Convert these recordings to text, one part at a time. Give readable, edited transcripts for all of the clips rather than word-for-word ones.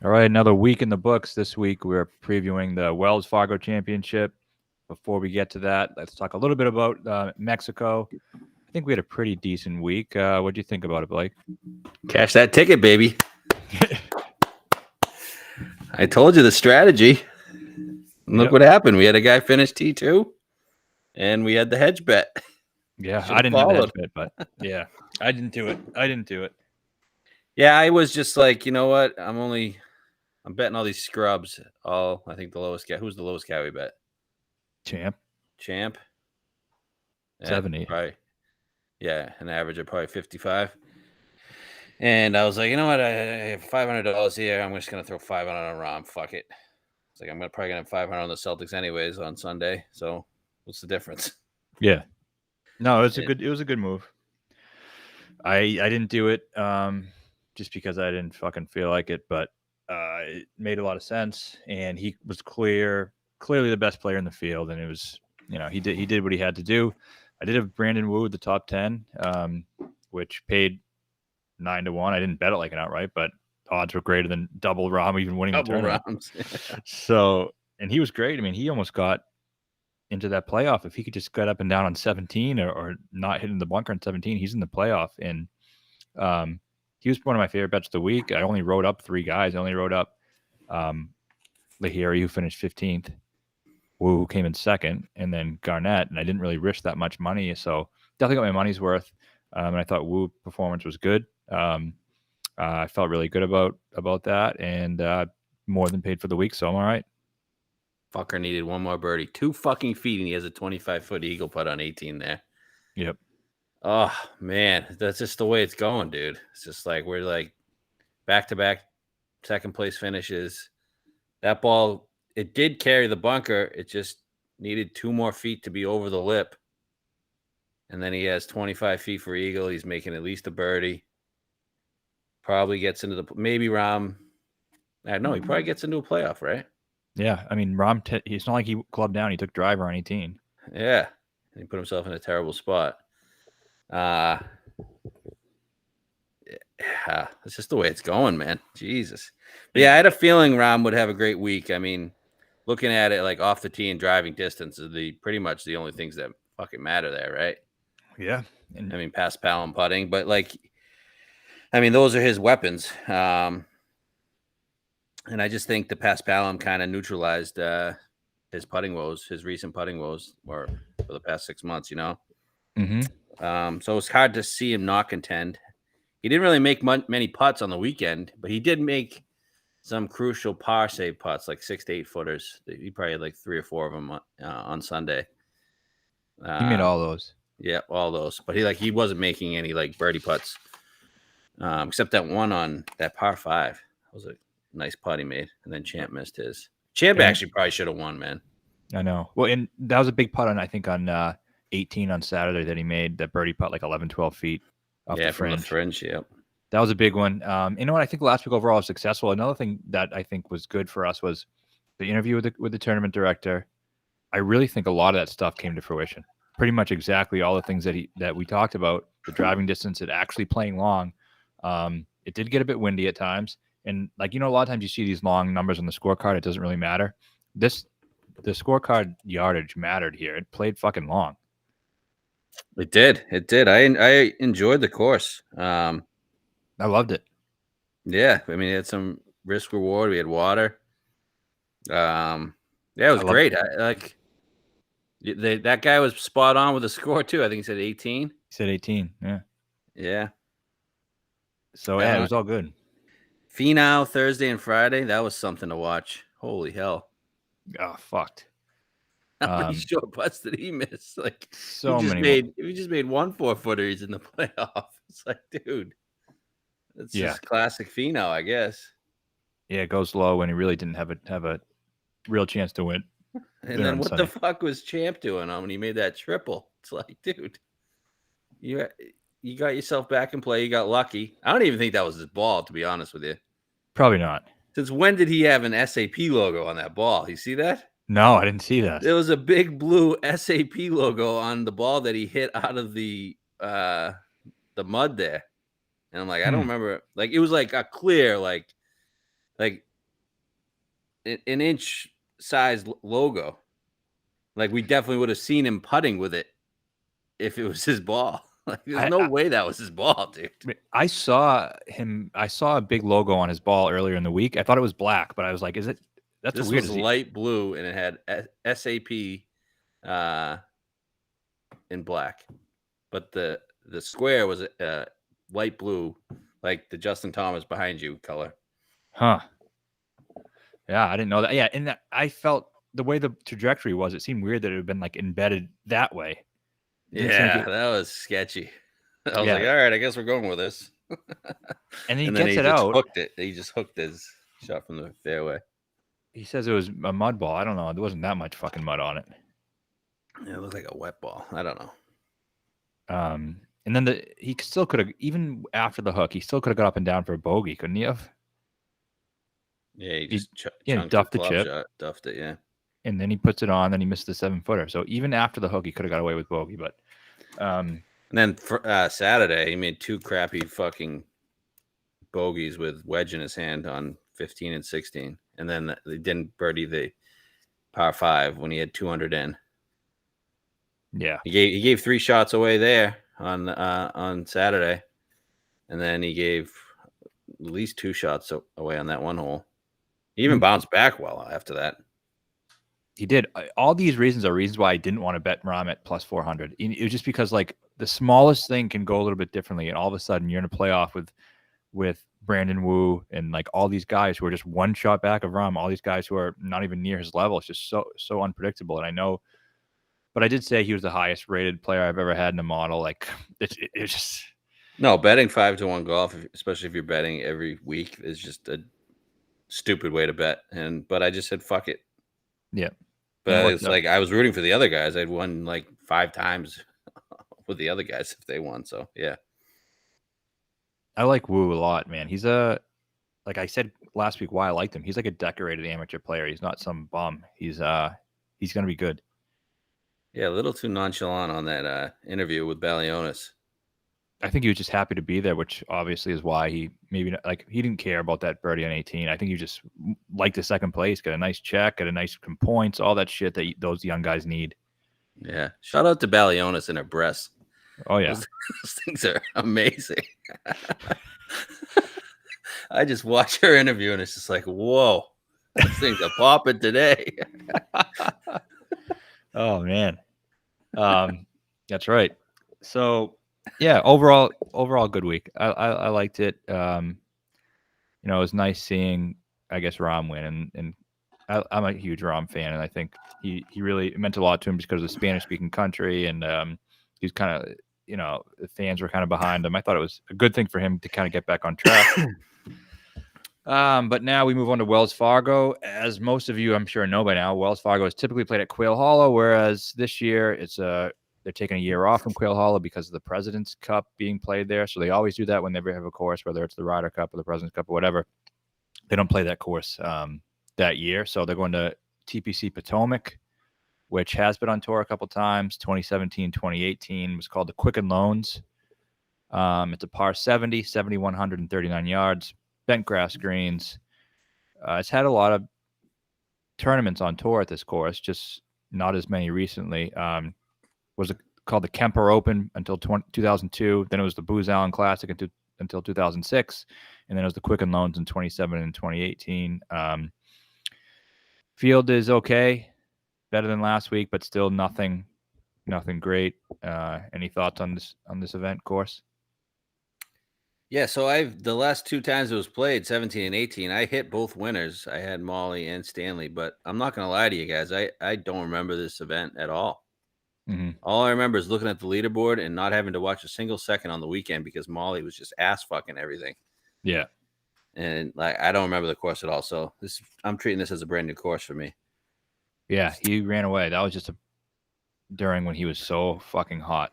All right, another week in the books. This week we're previewing the Wells Fargo Championship. Before we get to that, let's talk a little bit about Mexico. I think we had a pretty decent week. What do you think about it, Blake? Cash that ticket, baby. I told you the strategy. Look what happened. We had a guy finish T2, and we had the hedge bet. Yeah, I didn't have the hedge bet, but yeah, I didn't do it. Yeah, I was just like, you know what? I'm betting all these scrubs. I think the lowest guy. Who's the lowest guy we bet? Champ. Yeah, 70. Probably. Yeah, an average of probably 55. And I was like, you know what? I have $500 here. I'm just gonna throw 500 on Rom. Fuck it. It's like I'm probably gonna have 500 on the Celtics anyways on Sunday. So what's the difference? Yeah. No, it was a good move. I didn't do it just because I didn't fucking feel like it, but it made a lot of sense, and he was clearly the best player in the field, and it was, he did what he had to do. I did have Brandon Wu at the top 10, which paid 9-1. I didn't bet it like an outright, but odds were greater than double Rom even winning the tournament. So, and he was great. I mean, he almost got into that playoff. If he could just get up and down on 17 or not hitting the bunker on 17, he's in the playoff. And he was one of my favorite bets of the week. I only wrote up 3 guys. I only wrote up Lahiri, who finished 15th, Wu, who came in second, and then Garnett. And I didn't really risk that much money, so definitely got my money's worth. And I thought Wu performance was good. I felt really good about that, and more than paid for the week, so I'm all right. Fucker needed one more birdie. 2 fucking feet, and he has a 25-foot eagle putt on 18 there. Yep. Oh, man. That's just the way it's going, dude. It's just like we're like back-to-back second place finishes. That ball, it did carry the bunker. It just needed 2 more feet to be over the lip. And then he has 25 feet for eagle. He's making at least a birdie. Probably gets into maybe Rom. I don't know. He probably gets into a playoff, right? Yeah, I mean, Rom, it's not like he clubbed down. He took driver on 18. Yeah, he put himself in a terrible spot. Yeah, it's just the way it's going, man. Jesus. But yeah, I had a feeling Rom would have a great week. I mean, looking at it like off the tee and driving distance is pretty much the only things that fucking matter there, right? Yeah. I mean, pass, pal, and putting, but those are his weapons. And I just think the Paspalum kind of neutralized his putting woes, his recent putting woes, or for the past 6 months, Mm-hmm. So it's hard to see him not contend. He didn't really make many putts on the weekend, but he did make some crucial par save putts, like 6 to 8 footers. He probably had like 3 or 4 of them on Sunday. He made all those. Yeah, all those. But he wasn't making any like birdie putts, except that one on that par 5. That was a nice putt he made, and then Champ missed his. Champ actually probably should have won, man. I know. Well, and that was a big putt on 18 on Saturday that he made, that birdie putt like 11, 12 feet off the fringe. From the fringe, yep. That was a big one. You know what? I think last week overall was successful. Another thing that I think was good for us was the interview with the tournament director. I really think a lot of that stuff came to fruition. Pretty much exactly all the things that we talked about, the driving distance, it actually playing long. It did get a bit windy at times. And a lot of times you see these long numbers on the scorecard. It doesn't really matter. The scorecard yardage mattered here. It played fucking long. It did. I enjoyed the course. I loved it. Yeah. I mean, it had some risk reward. We had water. Yeah, it was great. That guy was spot on with the score too. I think he said 18. He said 18. Yeah. Yeah. So yeah, it was all good. Finau Thursday and Friday. That was something to watch. Holy hell. Oh, fucked. How many short putts did he miss? Like so many. He just made 1 4-footer. He's in the playoff. It's like, dude, that's just classic Finau, I guess. Yeah, it goes low when he really didn't have a real chance to win. And then what the fuck was Champ doing when he made that triple? It's like, dude, you got yourself back in play. You got lucky. I don't even think that was his ball, to be honest with you. Probably not. Since when did he have an SAP logo on that ball? You see that? No, I didn't see that. There was a big blue SAP logo on the ball that he hit out of the mud there. And I'm like, I don't remember. Like, it was like a clear, like an inch size logo. Like we definitely would have seen him putting with it if it was his ball. Like there's no way that was his ball, dude. I saw a big logo on his ball earlier in the week. I thought it was black, but I was like, is it? That's this weird. was light blue and it had SAP in black, but the square was light blue, like the Justin Thomas behind you color. Huh. Yeah, I didn't know that. Yeah, and I felt the way the trajectory was, it seemed weird that it had been like embedded that way. Yeah, that was sketchy. I was like, all right, I guess we're going with this. And he then gets it out. Hooked it. He just hooked his shot from the fairway. He says it was a mud ball. I don't know. There wasn't that much fucking mud on it. Yeah, it looked like a wet ball. I don't know. And then he still could have, even after the hook, he still could have got up and down for a bogey, couldn't he have? Yeah, he just duffed the chip. Duffed it, yeah. And then he puts it on, then he missed the 7-footer. So even after the hook, he could have got away with bogey. But and then for Saturday, he made 2 crappy fucking bogeys with wedge in his hand on 15 and 16. And then they didn't birdie the par 5 when he had 200 in. Yeah, he gave 3 shots away there on Saturday, and then he gave at least 2 shots away on that one hole. He even bounced back well after that. He did. All these reasons are reasons why I didn't want to bet Rahm at plus 400. It was just because like the smallest thing can go a little bit differently, and all of a sudden you're in a playoff with Brandon Wu and like all these guys who are just one shot back of Rahm. All these guys who are not even near his level. It's just so unpredictable. And I know. But I did say he was the highest rated player I've ever had in a model. Like it's just no betting 5-1 golf, especially if you're betting every week, is just a stupid way to bet. But I just said fuck it. Yeah, but it's like I was rooting for the other guys. I'd won like 5 times with the other guys if they won. So yeah, I like Wu a lot, man. He's like I said last week why I liked him. He's like a decorated amateur player. He's not some bum. He's gonna be good. Yeah, a little too nonchalant on that interview with Balionis. I think he was just happy to be there, which obviously is why he maybe like he didn't care about that birdie on 18. I think he just liked the second place, got a nice check, got a nice points, all that shit that those young guys need. Yeah, shout out to Balionis and her breasts. Oh yeah, those things are amazing. I just watch her interview and it's just like, whoa, those things are popping today. Oh man, that's right. So yeah, overall good week. I liked it. It was nice seeing, I guess, Rahm win, and I'm a huge Rahm fan, and I think he really meant a lot to him just because of the Spanish speaking country, and he's kind of the fans were kind of behind him. I thought it was a good thing for him to kind of get back on track. But now we move on to Wells Fargo. As most of you, I'm sure, know by now, Wells Fargo is typically played at Quail Hollow, whereas this year they're taking a year off from Quail Hollow because of the President's Cup being played there. So they always do that whenever they have a course, whether it's the Ryder Cup or the President's Cup or whatever. They don't play that course that year. So they're going to TPC Potomac, which has been on tour a couple times. 2017, 2018 was called the Quicken Loans. It's a par 70, 7,139 yards. Bent grass greens. It's had a lot of tournaments on tour at this course, just not as many recently. Was called the Kemper Open until 2002. Then it was the Booz Allen Classic until 2006. And then it was the Quicken Loans in 2017 and 2018. Field is okay. Better than last week, but still nothing great. Any thoughts on this event course? Yeah, so the last 2 times it was played, 17 and 18, I hit both winners. I had Molly and Stanley, but I'm not going to lie to you guys. I don't remember this event at all. Mm-hmm. All I remember is looking at the leaderboard and not having to watch a single second on the weekend because Molly was just ass fucking everything. Yeah. And like I don't remember the course at all. So I'm treating this as a brand new course for me. Yeah, he ran away. That was just during when he was so fucking hot.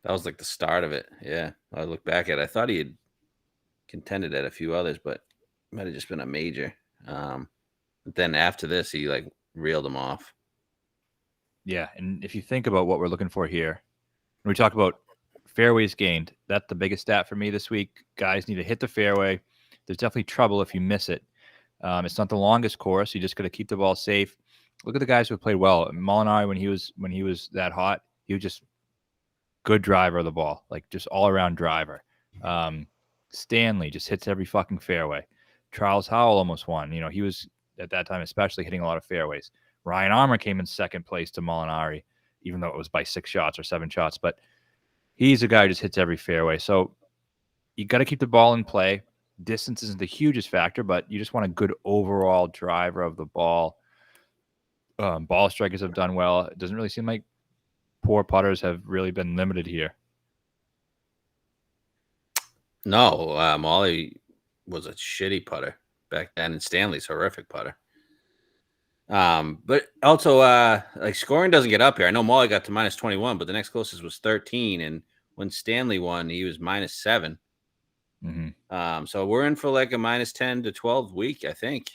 That was like the start of it. Yeah. I look back at it. I thought he had contended at a few others, but it might have just been a major. But then after this, he like reeled him off. Yeah, and if you think about what we're looking for here, when we talk about fairways gained, that's the biggest stat for me this week. Guys need to hit the fairway. There's definitely trouble if you miss it. It's not the longest course. You just got to keep the ball safe. Look at the guys who played well. Molinari, when he was that hot, he was just good driver of the ball, like just all around driver. Stanley just hits every fucking fairway. Charles Howell almost won. He was at that time especially hitting a lot of fairways. Ryan Armour came in second place to Molinari, even though it was by 6 shots or 7 shots. But he's a guy who just hits every fairway. So you got to keep the ball in play. Distance isn't the hugest factor, but you just want a good overall driver of the ball. Ball strikers have done well. It doesn't really seem like poor putters have really been limited here. No, Molly was a shitty putter back then, and Stanley's horrific putter. But also, like scoring doesn't get up here. I know Molly got to minus 21, but the next closest was 13, and when Stanley won, he was minus 7. Mm-hmm. So we're in for like a minus 10 to 12 week, I think.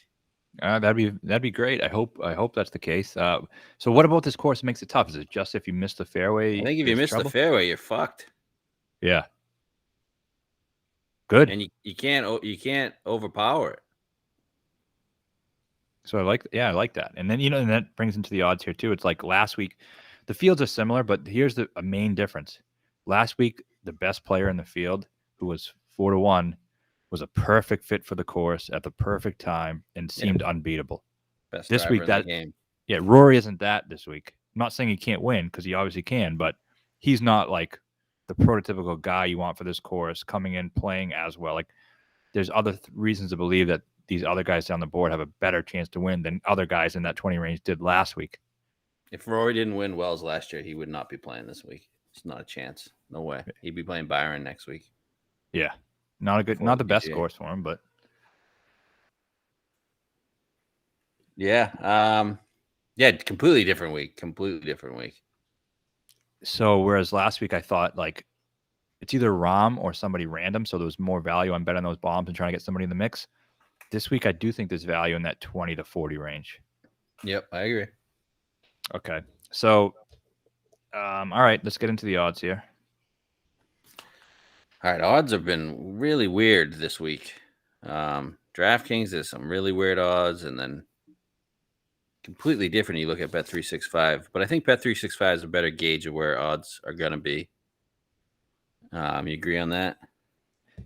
That'd be great. I hope that's the case. So what about this course makes it tough? Is it just if you miss the fairway? I think if you miss the fairway, you're fucked. Yeah. Good. And you can't overpower it. So I like that. And then and that brings into the odds here too. It's like last week, the fields are similar, but here's a main difference. Last week, the best player in the field, who was 4-1, was a perfect fit for the course at the perfect time and seemed unbeatable. Best this week, that game. Yeah, Rory isn't that this week. I'm not saying he can't win because he obviously can, but he's not like the prototypical guy you want for this course coming in playing as well. Like there's other reasons to believe that these other guys down the board have a better chance to win than other guys in that 20 range did last week. If Rory didn't win Wells last year, he would not be playing this week. It's not a chance. No way. He'd be playing Byron next week. Yeah. Not the best course for him, but yeah. Completely different week. So whereas last week I thought like it's either Rahm or somebody random, so there was more value on betting those bombs and trying to get somebody in the mix. This week I do think there's value in that 20 to 40 range. Yep, I agree. Okay. So all right, let's get into the odds here. All right, odds have been really weird this week. DraftKings, there's some really weird odds, and then completely different. You look at Bet365, but I think Bet365 is a better gauge of where odds are going to be. You agree on that?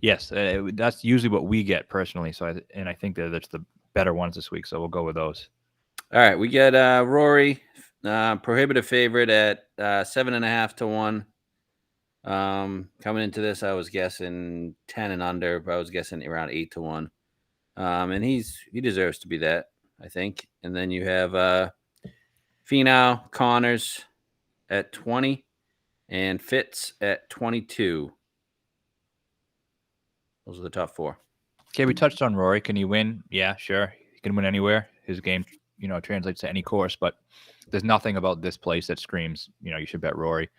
Yes, that's usually what we get personally. So I think that that's the better ones this week. So we'll go with those. All right, we get Rory, prohibitive favorite at 7.5 to 1. Coming into this, I was guessing 10 and under, but I was guessing around 8 to 1. And he deserves to be that, I think. And then you have Finau, Connors at 20, and Fitz at 22. Those are the top 4. Okay, we touched on Rory. Can he win? Yeah, sure. He can win anywhere. His game, translates to any course. But there's nothing about this place that screams, you should bet Rory.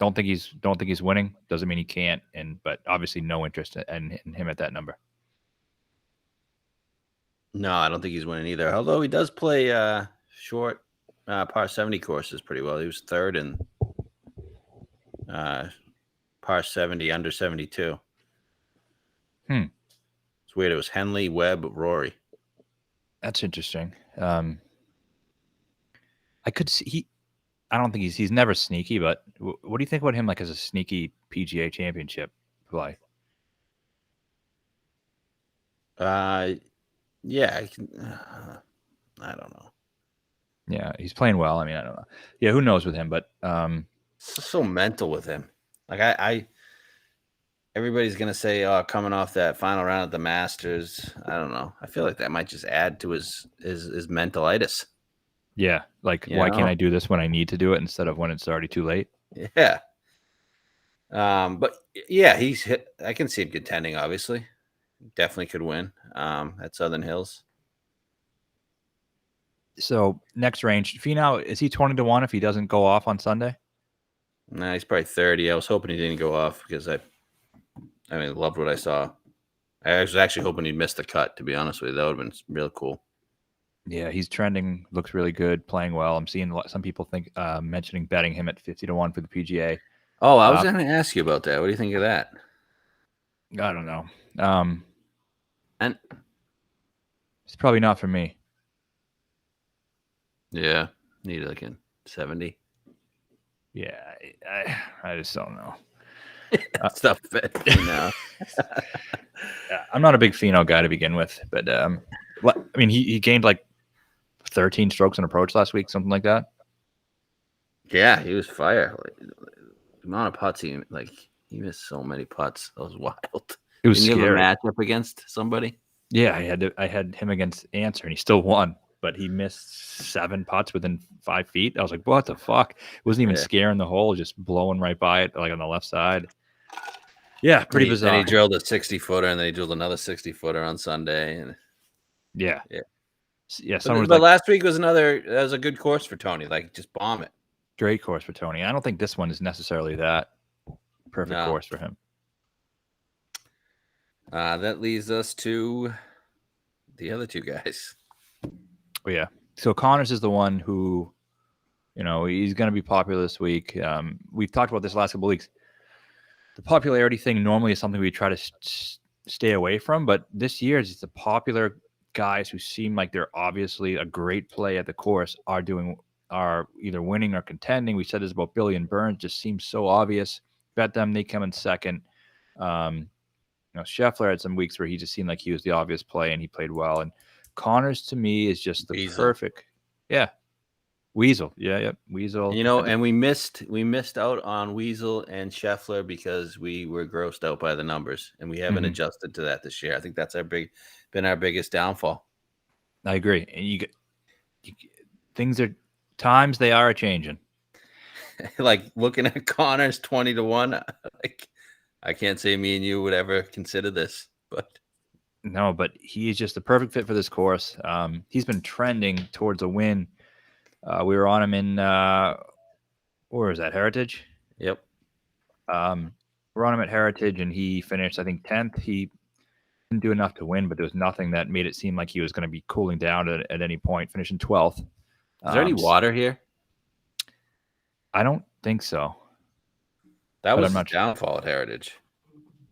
Don't think he's winning. Doesn't mean he can't. But obviously no interest in him at that number. No, I don't think he's winning either. Although he does play short par 70 courses pretty well. He was third in par 70 under 72. It's weird. It was Henley, Webb, Rory. That's interesting. I could see I don't think he's never sneaky, but what do you think about him like as a sneaky PGA Championship play? Yeah, I don't know. Yeah, he's playing well. I mean, I don't know. Yeah, who knows with him? But it's so mental with him. Like I everybody's gonna say, "Oh, coming off that final round at the Masters." I don't know. I feel like that might just add to his mentalitis. Yeah, like why can't I do this when I need to do it instead of when it's already too late? Yeah. But yeah, he's hit. I can see him contending. Obviously, definitely could win at Southern Hills. So next range, Finau, is he 20 to 1 if he doesn't go off on Sunday? Nah, he's probably 30. I was hoping he didn't go off because I loved what I saw. I was actually hoping he'd miss the cut. To be honest with you, that would have been real cool. Yeah, he's trending. Looks really good, playing well. I'm seeing some people mentioning betting him at 50 to 1 for the PGA. Oh, I was going to ask you about that. What do you think of that? I don't know. And It's probably not for me. Yeah, need like a 70. Yeah, I just don't know. Stuff fit now. I'm not a big pheno guy to begin with, but I mean, he gained like 13 strokes on approach last week, something like that. Yeah, he was fire. Like, the amount of putts he missed so many putts. That was wild. It was Didn't you have a scary. matchup against somebody? Yeah, I had him against Answer, and he still won, but he missed 7 putts within 5 feet. I was like, what the fuck? It wasn't even scaring the hole, just blowing right by it, like on the left side. Yeah, pretty bizarre. Then he drilled a 60-footer, and then he drilled another 60-footer on Sunday. And yeah. But last week was that was a good course for Tony. Like, just bomb it. Great course for Tony. I don't think this one is necessarily that perfect course for him. That leads us to the other two guys. Oh, yeah. So Connors is the one who, he's going to be popular this week. We've talked about this last couple of weeks. The popularity thing normally is something we try to stay away from, but this year it's the popular guys who seem like they're obviously a great play at the course are either winning or contending. We said this about Billy and Burns, just seems so obvious. Bet them, they come in second. Scheffler had some weeks where he just seemed like he was the obvious play and he played well. And Connors to me is just the perfect. Yeah. Weasel. Yeah. Weasel. And we missed out on Weasel and Scheffler because we were grossed out by the numbers, and we haven't adjusted to that this year. I think that's been our biggest downfall. I agree. And times they are changing. Like looking at Connors 20-1, like I can't say me and you would ever consider this, but no, but he is just the perfect fit for this course. He's been trending towards a win. We were on him in where is that, Heritage? Yep. We're on him at Heritage, and he finished, I think, 10th. He didn't do enough to win, but there was nothing that made it seem like he was going to be cooling down at any point, finishing 12th. Is there any water here? I don't think so. That was his downfall at Heritage.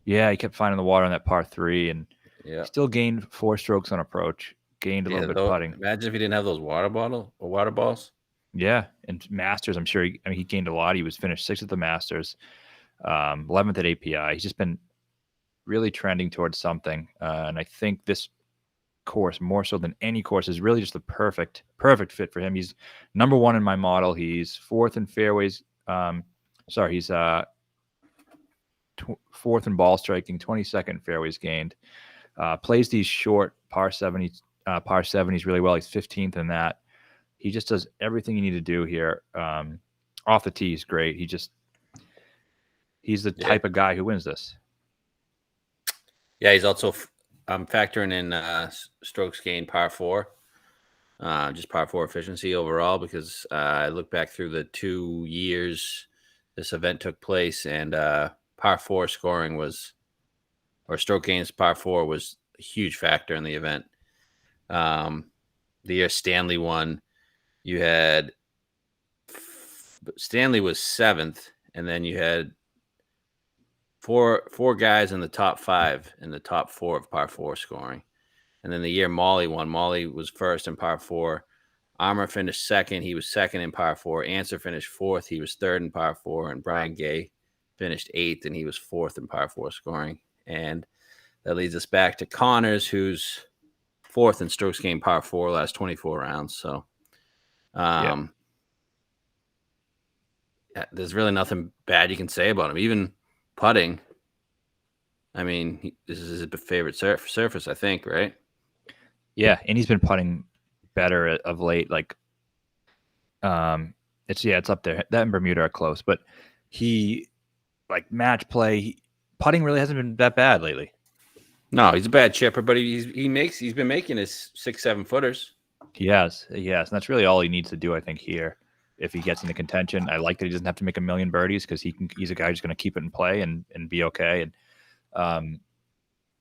Yeah, he kept finding the water on that par 3, and he still gained 4 strokes on approach. Gained a little bit putting. Imagine if he didn't have those water balls. Yeah, and Masters, I'm sure he gained a lot. He was finished 6th at the Masters, 11th at API. He's just been really trending towards something, and I think this course, more so than any course, is really just the perfect fit for him. He's number 1 in my model. He's 4th in fairways. He's 4th in ball striking, 22nd in fairways gained. Plays these short par 70s really well. He's 15th in that. He just does everything you need to do here. Off the tee, he's great. He's the type of guy who wins this. Yeah, he's also factoring in strokes gained par 4, just par 4 efficiency overall, because I look back through the 2 years this event took place, and par 4 scoring stroke gains par 4 was a huge factor in the event. The year Stanley won, Stanley was 7th, and then you had four guys in the top 5 in the top 4 of par 4 scoring. And then the year Molly won, Molly was 1st in par 4. Armour finished 2nd. He was 2nd in par 4. Answer finished 4th. He was 3rd in par 4. And Brian Gay finished 8th, and he was 4th in par 4 scoring. And that leads us back to Connors, who's 4th in strokes gained par 4 last 24 rounds. So there's really nothing bad you can say about him. Even putting, I mean, this is his favorite surface, I think, right? Yeah, and he's been putting better of late. Like, it's up there. That and Bermuda are close, but match play, putting really hasn't been that bad lately. No, he's a bad chipper, but he's been making his 6-7 footers. He has, and that's really all he needs to do, I think, here. If he gets into contention, I like that he doesn't have to make a million birdies because he's a guy who's going to keep it in play and be okay. And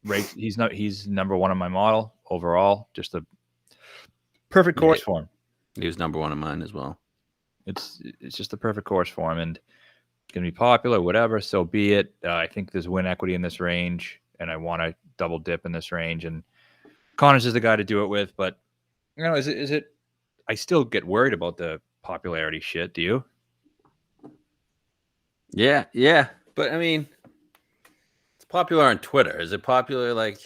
he's number 1 on my model overall. Just a perfect course for him. He was number 1 in mine as well. It's just the perfect course for him, and it's going to be popular, whatever. So be it. I think there's win equity in this range, and I want to double dip in this range. And Connors is the guy to do it with, but is it? I still get worried about the popularity shit. Do you? Yeah. But I mean, it's popular on Twitter. Is it popular like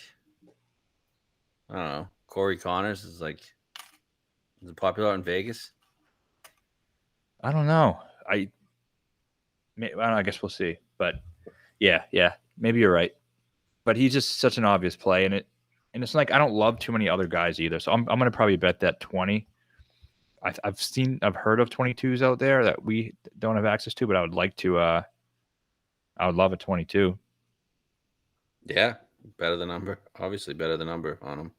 I don't know? Corey Connors is it popular in Vegas? I don't know. I don't know, I guess we'll see. But yeah, maybe you're right. But he's just such an obvious play, and it's like I don't love too many other guys either. So I'm gonna probably bet that 20. I've heard of 22s out there that we don't have access to, but I would like to. I would love a 22. Yeah, better the number. Obviously, better the number on them.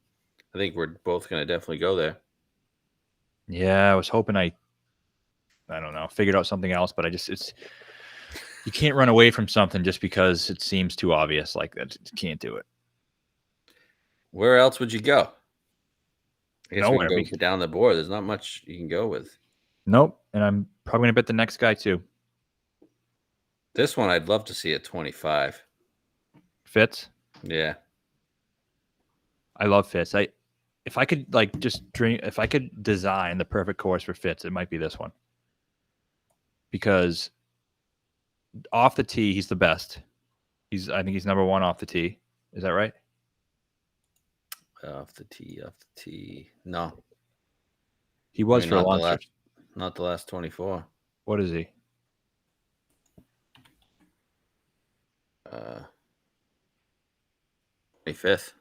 I think we're both gonna definitely go there. Yeah, I was hoping I don't know, figured out something else, but you can't run away from something just because it seems too obvious like that. You can't do it. Where else would you go? I guess Nowhere. we can go down the board. There's not much you can go with. Nope. And I'm probably going to bet the next guy too. This one, I'd love to see at 25. Fitz? Yeah. I love Fitz. If I could if I could design the perfect course for Fitz, it might be this one. Because off the tee, he's the best. I think he's number one off the tee. Is that right? Off the tee. No. He was for a long stretch. Not the last 24. What is he? 25th.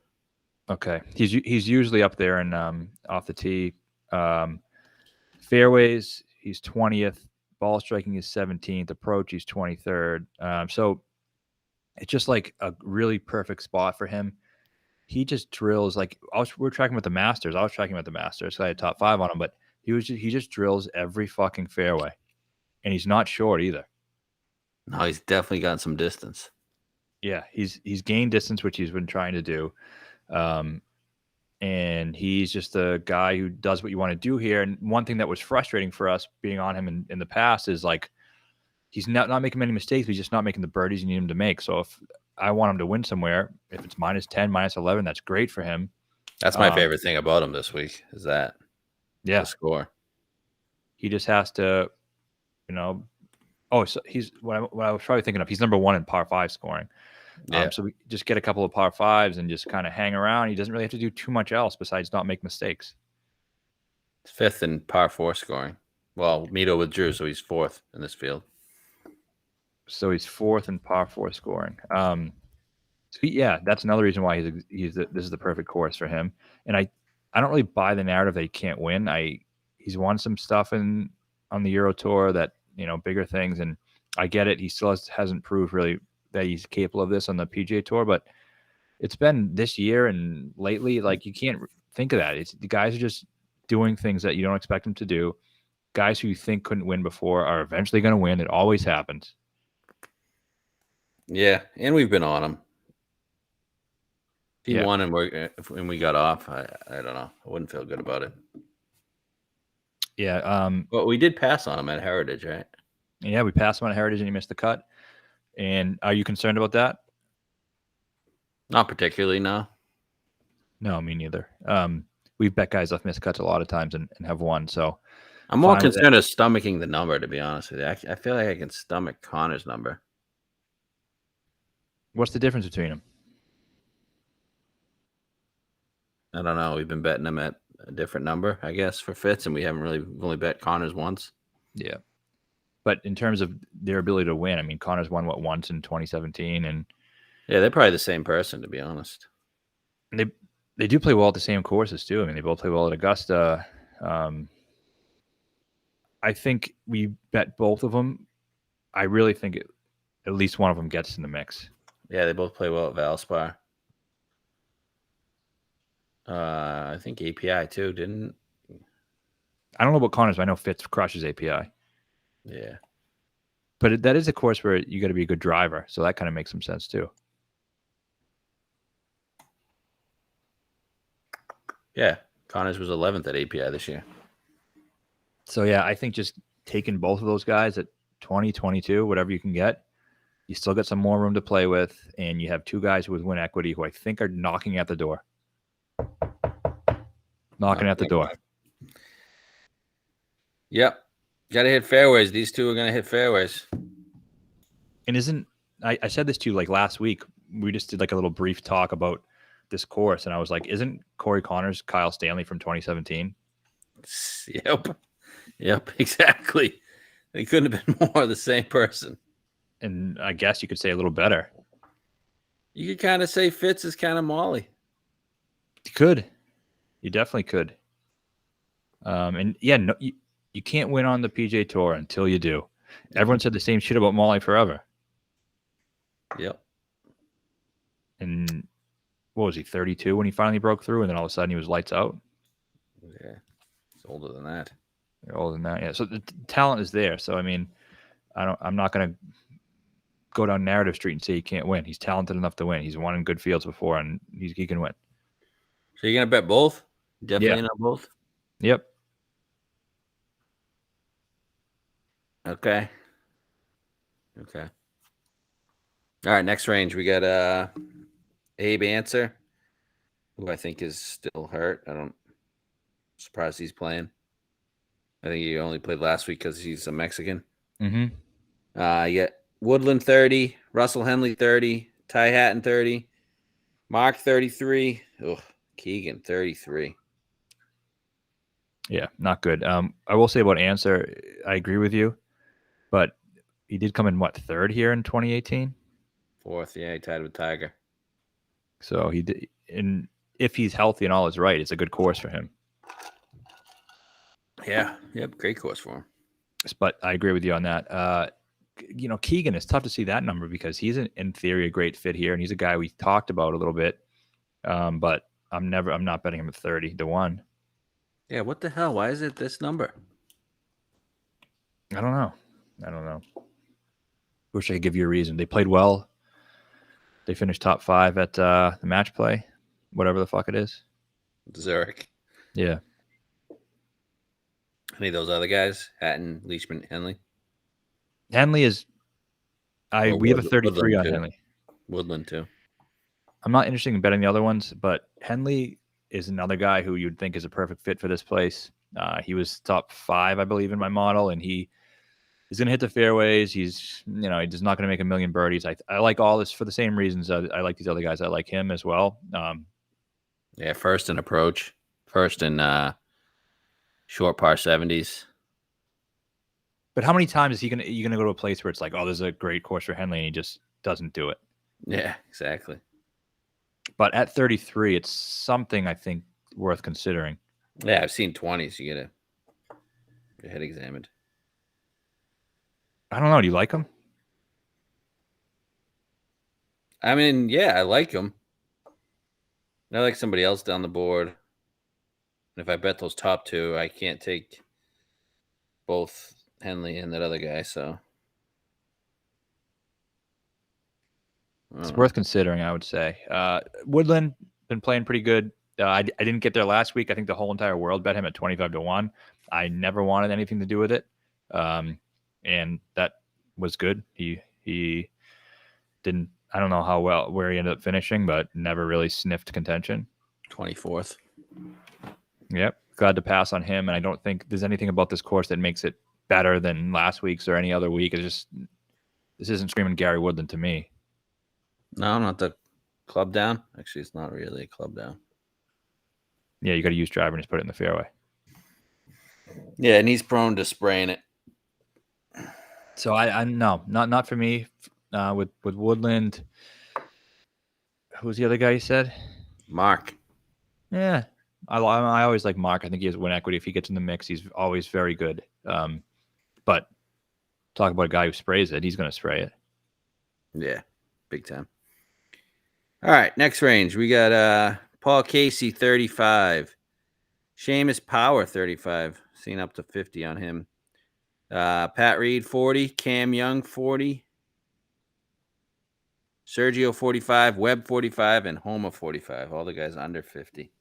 Okay. He's usually up there in off the tee. Fairways, he's 20th. Ball striking is 17th. Approach, he's 23rd. So it's just like a really perfect spot for him. He just drills we're tracking with the Masters. I was tracking with the Masters. So I had top 5 on him, but he just drills every fucking fairway, and he's not short either. No, he's definitely gotten some distance. Yeah, he's gained distance, which he's been trying to do, and he's just a guy who does what you want to do here. And one thing that was frustrating for us being on him in the past is he's not making many mistakes. He's just not making the birdies you need him to make. So if I want him to win somewhere, if it's -10, -11, that's great for him. That's my favorite thing about him this week is that. Yeah. The score. He just has to, so he's what I was probably thinking of. He's number 1 in par 5 scoring. Yeah. So we just get a couple of par 5s and just kind of hang around. He doesn't really have to do too much else besides not make mistakes. 5th in par 4 scoring. Well, Mito withdrew, so he's 4th in this field. So he's 4th in par 4 scoring. That's another reason why this is the perfect course for him. And I don't really buy the narrative that he can't win. He's won some stuff on the Euro Tour that, bigger things, and I get it. He still hasn't proved really that he's capable of this on the PGA Tour, but it's been this year and lately, you can't think of that. It's the guys are just doing things that you don't expect them to do. Guys who you think couldn't win before are eventually going to win. It always happens. Yeah, and we've been on him. If he won and we got off, I don't know. I wouldn't feel good about it. Yeah. But we did pass on him at Heritage, right? Yeah, we passed him at Heritage and he missed the cut. And are you concerned about that? Not particularly, no. No, me neither. We've bet guys off missed cuts a lot of times and have won. So I'm more concerned of stomaching the number, to be honest with you. I feel like I can stomach Connor's number. What's the difference between them? I don't know. We've been betting him at a different number, I guess, for Fitz, and we've only bet Connor's once. Yeah. But in terms of their ability to win, I mean, Connor's won once in 2017, and yeah, they're probably the same person, to be honest. And they do play well at the same courses too. I mean, they both play well at Augusta. I think we bet both of them. I really think at least one of them gets in the mix. Yeah, they both play well at Valspar. I think API too, didn't? I don't know about Connors, but I know Fitz crushes API. Yeah. But that is a course where you got to be a good driver. So that kind of makes some sense too. Yeah. Connors was 11th at API this year. So yeah, I think just taking both of those guys at 20, 22, whatever you can get, you still got some more room to play with. And you have two guys with win equity who I think are knocking at the door. knocking at the door. Yep. Got to hit fairways. These two are going to hit fairways. And I said this to you like last week. We just did like a little brief talk about this course, and I was like, isn't Corey Connors Kyle Stanley from 2017? Yep, exactly. They couldn't have been more the same person. And I guess you could say a little better. You could kind of say Fitz is kind of Molly. You could. You definitely could. And yeah, no, you can't win on the PGA Tour until you do. Everyone said the same shit about Molly forever. Yep. And what was he, 32 when he finally broke through, and then all of a sudden he was lights out? Yeah. He's older than that. You're older than that, yeah. So the talent is there. So I mean, I'm not going to go down narrative street and say he can't win. He's talented enough to win. He's won in good fields before, and he can win. So you're gonna bet both? Definitely not both. Yep. Okay. All right, next range we got Abe Answer, who I think is still hurt. I'm surprised he's playing. I think he only played last week because he's a Mexican. Mm-hmm. Yeah, Woodland 30, Russell Henley 30, Ty Hatton 30, Mark 33, Keegan 33. Yeah, not good. I will say about Answer, I agree with you, but he did come in third here in 2018? Fourth, yeah, he tied with Tiger. So he did, and if he's healthy and all is right, it's a good course for him. Yeah, yep, great course for him. But I agree with you on that. Keegan, it's tough to see that number because he's in theory a great fit here, and he's a guy we talked about a little bit. But I'm not betting him at 30-1. Yeah, what the hell? Why is it this number? I don't know. Wish I could give you a reason. They played well. They finished top 5 at the match play, whatever the fuck it is. Zurich. Yeah. Any of those other guys? Hatton, Leishman, Henley? Henley is... we have a 33 on Henley. Woodland, too. I'm not interested in betting the other ones, but Henley is another guy who you'd think is a perfect fit for this place. He was top 5, I believe, in my model, and he's going to hit the fairways. He's not going to make a million birdies. I like all this for the same reasons I like these other guys. I like him as well. Yeah, first in approach, first in short par 70s. But how many times is you gonna go to a place where it's like, oh, there's a great course for Henley, and he just doesn't do it? Yeah, exactly. But at 33, it's something I think worth considering. Yeah, I've seen 20s. You get your head examined. I don't know. Do you like him? I mean, yeah, I like him. I like somebody else down the board. And if I bet those top 2, I can't take both Henley and that other guy. So it's worth considering, I would say. Woodland been playing pretty good. I didn't get there last week. I think the whole entire world bet him at 25-1. I never wanted anything to do with it, and that was good. He didn't. I don't know where he ended up finishing, but never really sniffed contention. 24th. Yep, glad to pass on him, and I don't think there's anything about this course that makes it better than last week's or any other week. It's just this isn't screaming Gary Woodland to me. No, not the club down. Actually, it's not really a club down. Yeah, you got to use driver and just put it in the fairway. Yeah, and he's prone to spraying it. So I no, not for me. With Woodland, who's the other guy you said? Mark. Yeah, I always like Mark. I think he has win equity. If he gets in the mix, he's always very good. But talk about a guy who sprays it. He's going to spray it. Yeah, big time. All right, next range. We got Paul Casey, 35. Seamus Power, 35. Seen up to 50 on him. Pat Reed, 40. Cam Young, 40. Sergio, 45. Webb, 45. And Homa, 45. All the guys under 50.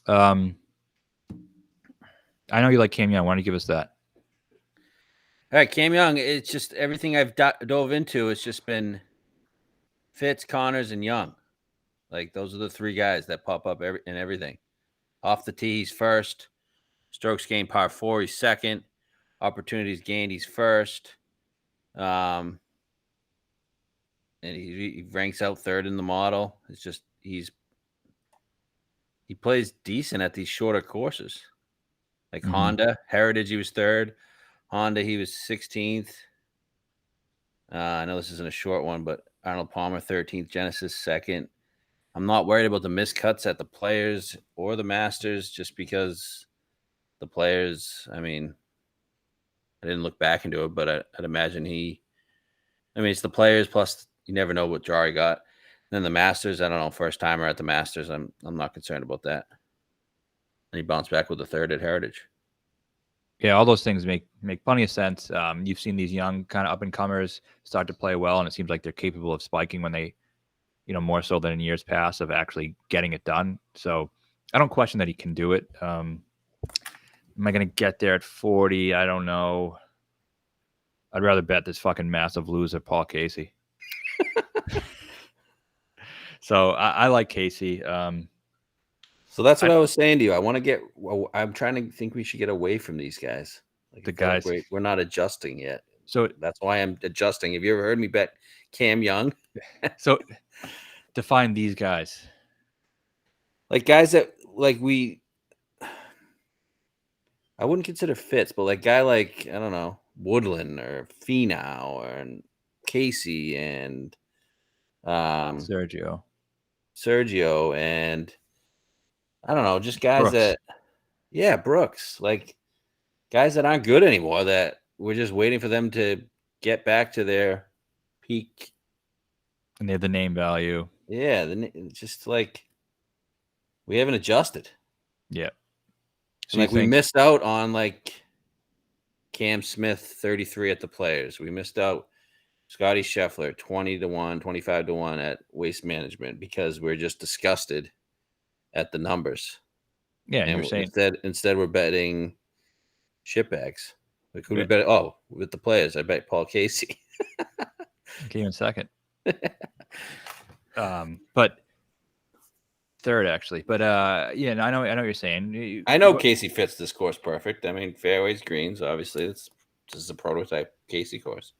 I know you like Cam Young. Why don't you give us that? All right, Cam Young, it's just everything I've dove into. It's just been Fitz, Connors, and Young. Like, those are the 3 guys that pop up in everything. Off the tee, he's first. Strokes gained par 4, he's second. Opportunities gained, he's first. And he ranks out third in the model. It's just he plays decent at these shorter courses. Like Honda, Heritage, he was third. Honda, he was 16th. I know this isn't a short one, but Arnold Palmer, 13th. Genesis, second. I'm not worried about the missed cuts at the Players or the Masters just because the Players, I mean, I didn't look back into it, but I'd imagine it's the Players plus you never know what draw he got. And then the Masters, I don't know, first timer at the Masters, I'm not concerned about that. And he bounced back with a third at Heritage. Yeah, all those things make plenty of sense. You've seen these young kind of up and comers start to play well, and it seems like they're capable of spiking when they, more so than in years past, of actually getting it done. So I don't question that he can do it. Am I going to get there at 40? I don't know. I'd rather bet this fucking massive loser, Paul Casey. So I like Casey. So that's what I was saying to you. I'm trying to think we should get away from these guys. Like the guys. Like we're not adjusting yet. So that's why I'm adjusting. Have you ever heard me bet Cam Young? So define these guys. Like guys that I wouldn't consider fits, but like guy like, I don't know, Woodland or Finau or Casey and Sergio and I don't know, just guys Brooks. Brooks, like guys that aren't good anymore that we're just waiting for them to get back to their peak. And they have the name value. Yeah, just like we haven't adjusted. Yeah. So like we missed out on like Cam Smith, 33 at the Players. We missed out Scotty Scheffler, 20-1, 25-1 at Waste Management because we're just disgusted at the numbers. Yeah, and you're saying instead we're betting shitbags. Like who we bet? Oh, with the Players, I bet Paul Casey. Came in second. But third actually. But yeah, I know what you're saying. I know Casey fits this course perfect. I mean, fairways, greens, obviously this is a prototype Casey course.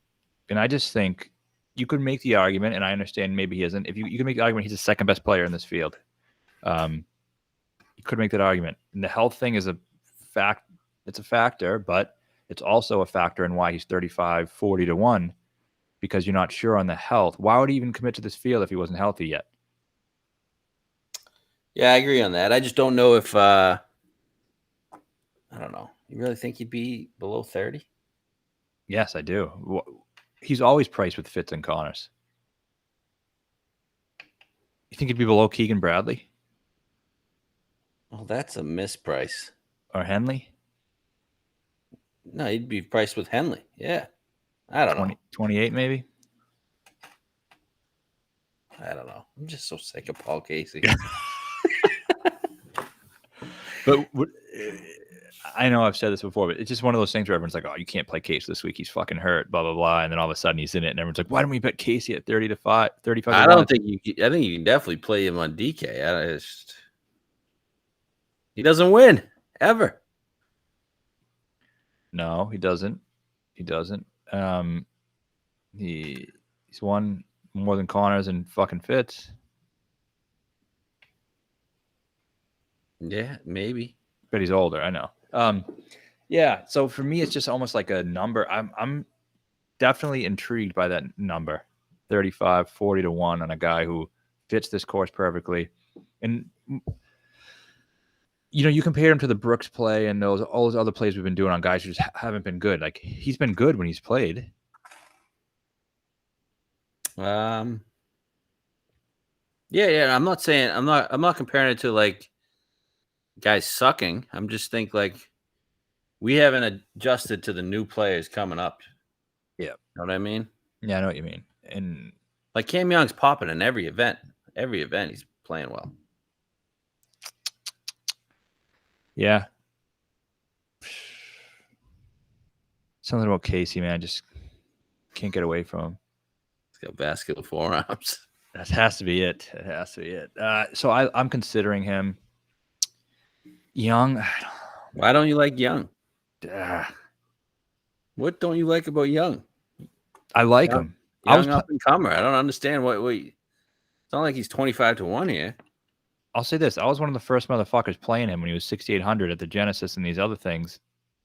And I just think you could make the argument, and I understand maybe he isn't. If you can make the argument he's the second best player in this field. You could make that argument. And the health thing is a fact. It's a factor, but it's also a factor in why he's 35, 40-1, because you're not sure on the health. Why would he even commit to this field if he wasn't healthy yet? Yeah, I agree on that. I just don't know if I don't know. You really think he'd be below 30? Yes, I do. He's always priced with Fitz and Connors. You think he'd be below Keegan Bradley? Oh, that's a misprice. Or Henley? No, he'd be priced with Henley. Yeah. I don't know. 28 maybe? I don't know. I'm just so sick of Paul Casey. But I know I've said this before, but it's just one of those things where everyone's like, oh, you can't play Casey this week. He's fucking hurt, blah, blah, blah. And then all of a sudden he's in it. And everyone's like, why don't we bet Casey at 30-5, 35? I think you can definitely play him on DK. He doesn't win ever. No, he doesn't. He's won more than Connors and fucking Fitz. Yeah, maybe. But he's older, I know. Yeah, so for me it's just almost like a number. I'm definitely intrigued by that number. 35, 40-1 on a guy who fits this course perfectly. And you compare him to the Brooks play and all those other plays we've been doing on guys who just haven't been good. Like he's been good when he's played. Yeah. I'm not saying I'm not comparing it to like guys sucking. I'm just think like we haven't adjusted to the new players coming up. Yeah, know what I mean? Yeah, I know what you mean. And like Cam Young's popping in every event. Every event he's playing well. Yeah. Something about Casey, man. I just can't get away from him. He's got vascular forearms. That has to be it. It has to be it. So I'm considering him. Young. Why don't you like Young? Ah, What don't you like about Young? I like Young, him. young up and comer. I don't understand what. It's not like he's 25-1 here. I'll say this: I was one of the first motherfuckers playing him when he was 6,800 at the Genesis and these other things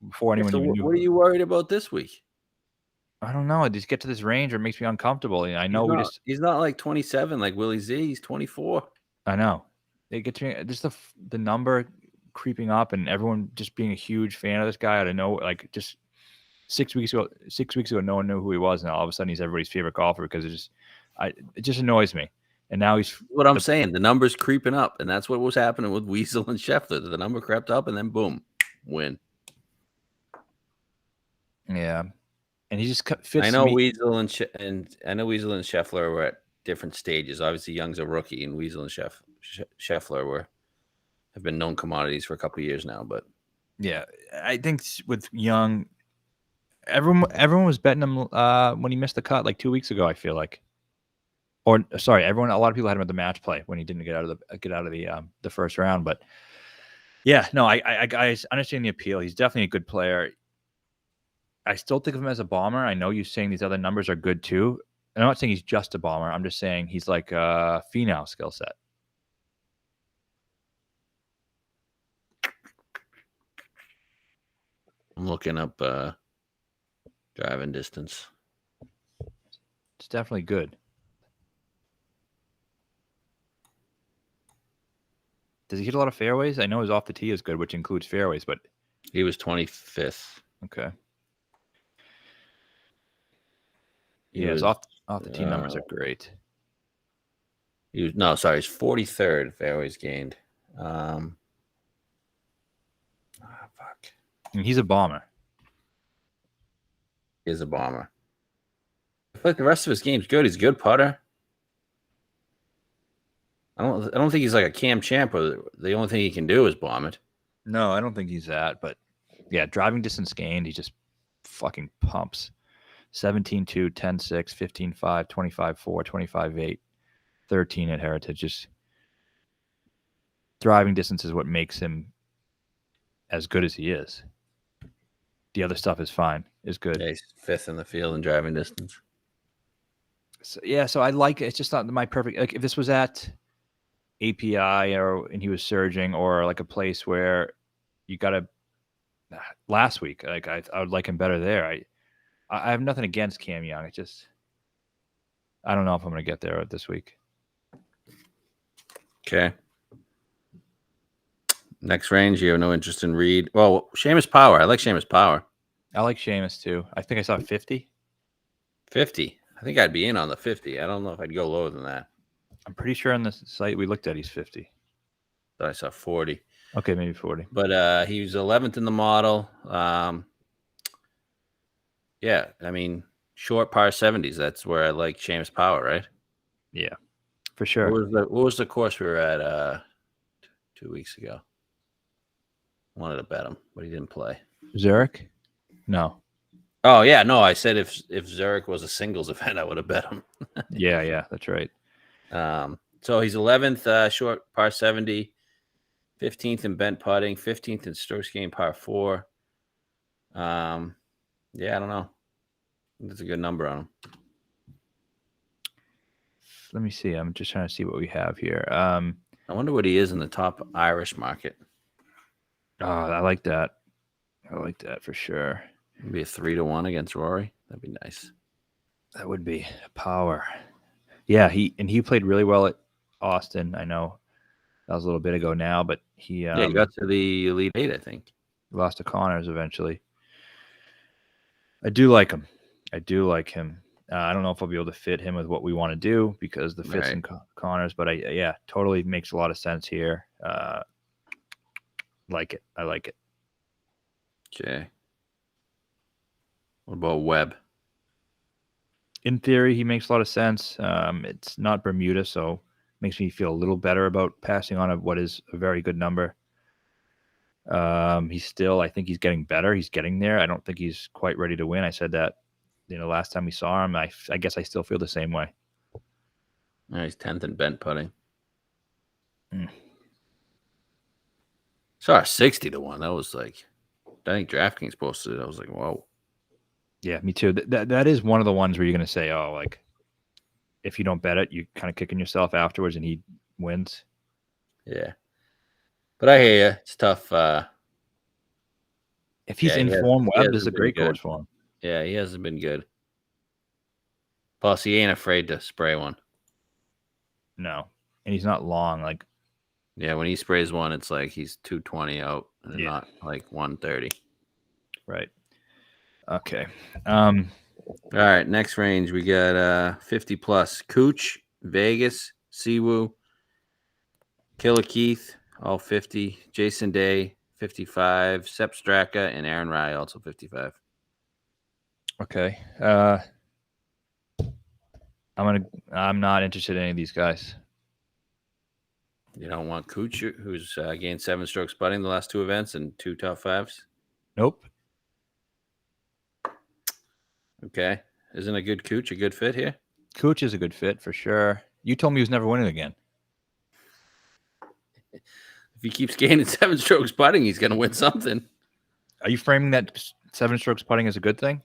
before anyone So even knew. what are you worried about this week? I don't know. I just get to this range or it makes me uncomfortable. I know He's not like 27 like Willie Z. He's 24. I know. It gets me just the number creeping up and everyone just being a huge fan of this guy out of nowhere. Like just 6 weeks ago, no one knew who he was, and all of a sudden he's everybody's favorite golfer because it just annoys me. And now he's what I'm saying. The number's creeping up, and that's what was happening with Weasel and Scheffler. The number crept up, and then boom, win. Yeah, and he just fits. I know me. Weasel and Scheffler were at different stages. Obviously, Young's a rookie, and Weasel and Scheffler have been known commodities for a couple of years now. But yeah, I think with Young, everyone was betting him when he missed the cut like 2 weeks ago. I feel like, or sorry, a lot of people had him at the match play when he didn't get out of the first round. But yeah, no, I understand the appeal. He's definitely a good player. I still think of him as a bomber. I know you're saying these other numbers are good too. And I'm not saying he's just a bomber. I'm just saying he's like a Finau skill set. I'm looking up driving distance. It's definitely good. Does he hit a lot of fairways? I know his off the tee is good, which includes fairways, but he was 25th. Okay. Yeah, his off the tee numbers are great. He's 43rd fairways gained. Fuck. And he's a bomber. He is a bomber. I feel like the rest of his game's good. He's a good putter. I don't think he's like a Cam Champa. The only thing he can do is bomb it. No, I don't think he's that. But yeah, driving distance gained, he just fucking pumps. 17-2, 10-6, 15-5, 25-4, 25-8, 13 at Heritage. Just driving distance is what makes him as good as he is. The other stuff is fine, is good. Yeah, he's 5th in the field in driving distance. So I like it. It's just not my perfect. Like if this was at API and he was surging, or like a place where you got to last week, like I would like him better there. I have nothing against Cam Young. It's just I don't know if I'm going to get there this week. Okay. Next range, you have no interest in Reed. Well, Seamus Power. I like Seamus Power. I like Seamus too. I think I saw 50. 50. I think I'd be in on the 50. I don't know if I'd go lower than that. I'm pretty sure on the site we looked at, he's 50. Thought I saw 40. Okay, maybe 40. But he was 11th in the model. Yeah, I mean, short par 70s. That's where I like Seamus Power, right? Yeah, for sure. What was the course we were at 2 weeks ago? Wanted to bet him, but he didn't play. Zurich? No. Oh yeah, no. I said if Zurich was a singles event, I would have bet him. yeah, that's right. So he's 11th short par 70, 15th in bent putting, 15th in strokes gained par 4. Yeah, I don't know. That's a good number on him. Let me see. I'm just trying to see what we have here. I wonder what he is in the top Irish market. Oh, I like that. I like that for sure. Maybe a 3-1 against Rory. That'd be nice. That would be power. Yeah, he played really well at Austin. I know that was a little bit ago now, but he got to the Elite 8, I think. Lost to Connors eventually. I do like him. I don't know if I'll be able to fit him with what we want to do because the fits in Connors, but totally makes a lot of sense here. Like it. I like it. Okay. What about Webb? In theory, he makes a lot of sense. It's not Bermuda, so makes me feel a little better about passing on what is a very good number. I think he's getting better. He's getting there. I don't think he's quite ready to win. I said that, last time we saw him. I guess I still feel the same way. Yeah, he's 10th in bent putting. Saw a 60 to 1. That was like, I think DraftKings posted it. I was like, whoa. Yeah, me too. That is one of the ones where you're going to say, oh, like, if you don't bet it, you're kind of kicking yourself afterwards and he wins. Yeah. But I hear you. It's tough. If he's in form, Webb, this is a great good course for him. Yeah, he hasn't been good. Plus, he ain't afraid to spray one. No. And he's not long. Like, yeah, when he sprays one, it's like he's 220 out and Yeah. not like 130. Right. Okay. All right, next range we got 50 plus. Cooch, Vegas, Siwoo, Killer Keith, all 50. Jason Day, 55. Sepp Straka and Aaron Rye, also 55. Okay. I'm not interested in any of these guys. You don't want Cooch, who's gained 7 strokes putting the last 2 events and 2 top 5s? Nope. Okay. Isn't a good Cooch a good fit here? Cooch is a good fit for sure. You told me he was never winning again. If he keeps gaining 7 strokes putting, he's going to win something. Are you framing that 7 strokes putting as a good thing?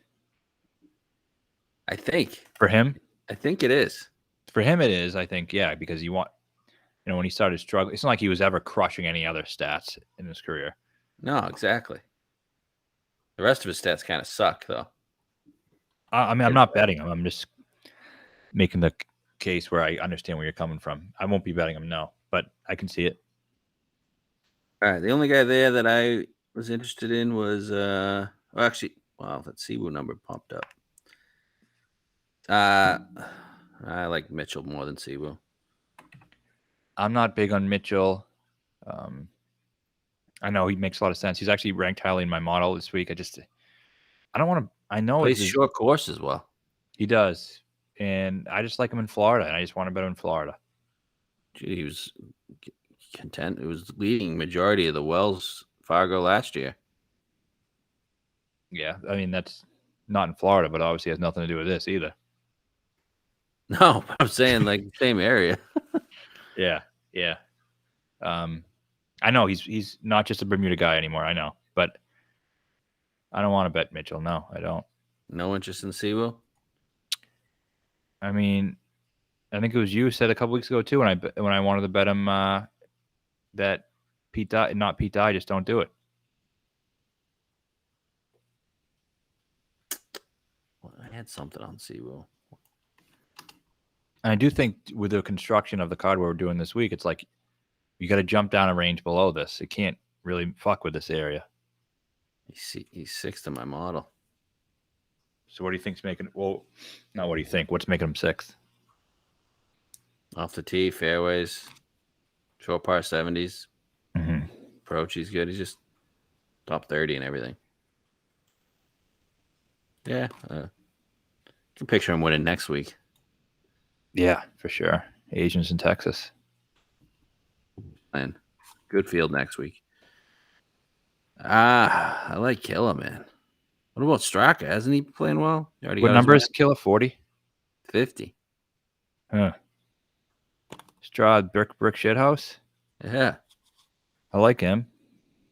I think. For him? I think it is. For him, it is, I think, yeah, because when he started struggling, it's not like he was ever crushing any other stats in his career. No, exactly. The rest of his stats kind of suck, though. I mean, I'm not betting him. I'm just making the case where I understand where you're coming from. I won't be betting him, no, but I can see it. All right. The only guy there that I was interested in was, that Siwoo number pumped up. I like Mitchell more than Siwoo. I'm not big on Mitchell. I know he makes a lot of sense. He's actually ranked highly in my model this week. I don't want to. I know Plays short course as well. He does, and I just like him in Florida, and I just want to bet him in Florida. Gee, he was content. It was leading majority of the Wells Fargo last year. Yeah, I mean that's not in Florida, but obviously has nothing to do with this either. No, I'm saying like the same area. Yeah. I know he's not just a Bermuda guy anymore. I know, but I don't want to bet Mitchell. No, I don't. No interest in Siwoo? I mean, I think it was you who said a couple weeks ago too when I wanted to bet him that not Pete Dye, just don't do it. Well, I had something on Siwoo. And I do think with the construction of the card we're doing this week, it's like you got to jump down a range below this. It can't really fuck with this area. He's 6th in my model. So what do you think's making? Well, not what do you think? What's making him 6th? Off the tee, fairways, short par 70s. Mm-hmm. Approach, he's good. He's just top 30 and everything. Yeah, can picture him winning next week. Yeah, for sure. Asians in Texas. And good field next week. I like Killer, man. What about Straka? Hasn't he been playing well? What number is Killer? 40? 50. Huh. Strahd brick shithouse? Yeah. I like him.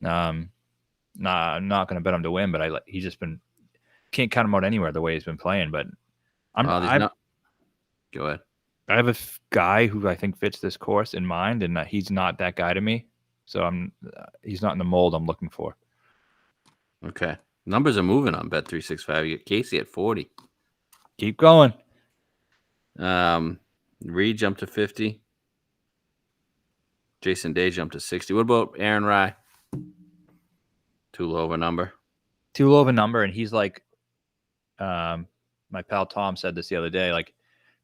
I'm not going to bet him to win, but he's just been can't count him out anywhere the way he's been playing. But Go ahead. I have a guy who I think fits this course in mind, and he's not that guy to me. So he's not in the mold I'm looking for. Okay. Numbers are moving on Bet365. You get Casey at 40. Keep going. Reed jumped to 50. Jason Day jumped to 60. What about Aaron Rye? Too low of a number. Too low of a number, and he's like, my pal Tom said this the other day, like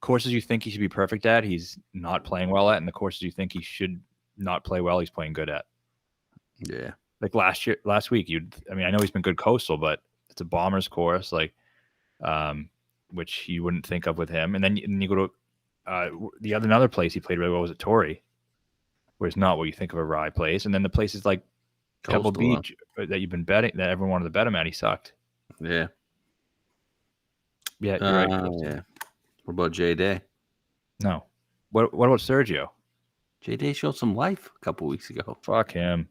courses you think he should be perfect at, he's not playing well at, and the courses you think he should not play well, he's playing good at. Yeah. Like last week, I know he's been good coastal, but it's a bomber's course, like, which you wouldn't think of with him. And then you go to another place he played really well was at Torrey, where it's not what you think of a Rye place. And then the places like Pebble Beach that you've been betting, that everyone wanted to bet him at, he sucked. Yeah. Yeah, you're right. Yeah. What about J Day? No. What about Sergio? J Day showed some life a couple weeks ago. Fuck him.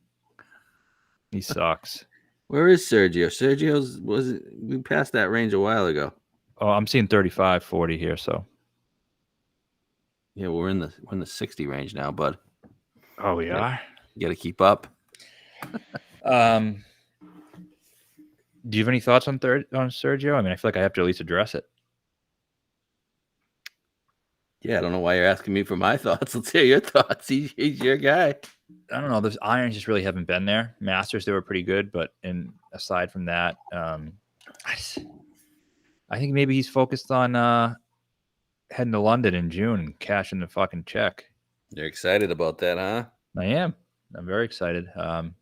He sucks. Where is Sergio? We passed that range a while ago. Oh, I'm seeing 35, 40 here. So. Yeah, we're in the 60 range now, bud. Oh, we are. You got to keep up. Do you have any thoughts on Sergio? I mean, I feel like I have to at least address it. Yeah, I don't know why you're asking me for my thoughts. Let's hear your thoughts. He's your guy. I don't know. Those irons just really haven't been there. Masters, they were pretty good, but aside from that, I think maybe he's focused on heading to London in June and cashing the fucking check. You're excited about that, huh? I am. I'm very excited. Probably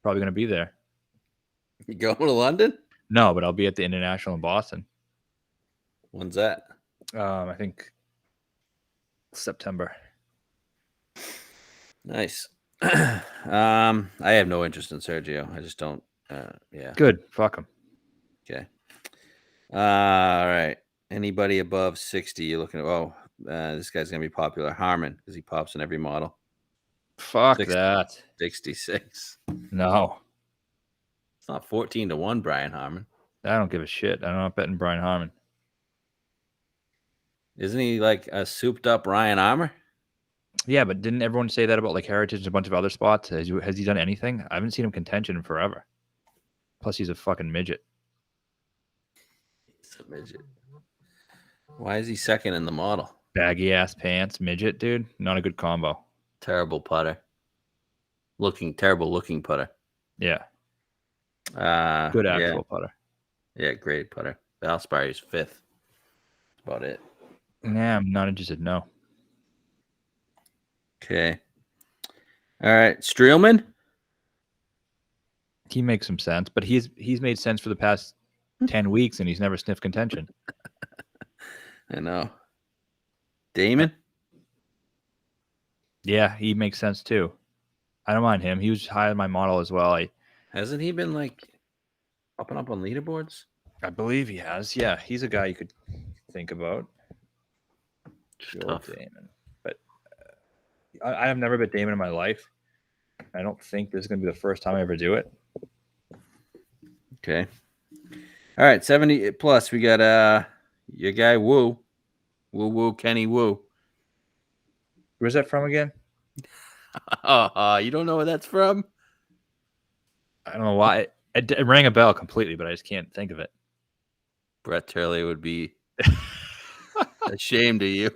going to be there. You going to London? No, but I'll be at the International in Boston. When's that? I think September. Nice. I have no interest in Sergio. I just don't. Yeah. Good. Fuck him. Okay. All right. Anybody above 60, you're looking at, this guy's going to be popular. Harmon, because he pops in every model. Fuck that. 66. No. It's not 14-1, Brian Harmon. I don't give a shit. I'm not betting Brian Harmon. Isn't he like a souped up Ryan Armour? Yeah, but didn't everyone say that about like Heritage and a bunch of other spots? Has he done anything? I haven't seen him contention in forever. Plus, he's a fucking midget. He's a midget. Why is he second in the model? Baggy ass pants, midget, dude. Not a good combo. Terrible putter. Terrible looking putter. Yeah. Good actual putter. Yeah, great putter. Valspari's fifth. That's about it. Nah, I'm not interested. No. Okay. All right. Streelman? He makes some sense, but he's made sense for the past 10 weeks and he's never sniffed contention. I know. Damon? Yeah, he makes sense too. I don't mind him. He was high on my model as well. Hasn't he been like up and up on leaderboards? I believe he has. Yeah, he's a guy you could think about. Tough. Damon. But I have never bet Damon in my life. I don't think this is going to be the first time I ever do it. Okay. All right, 70 plus. We got your guy Woo. Woo Kenny Woo. Where's that from again? You don't know where that's from? I don't know why. It rang a bell completely, but I just can't think of it. Brett Turley would be ashamed of you.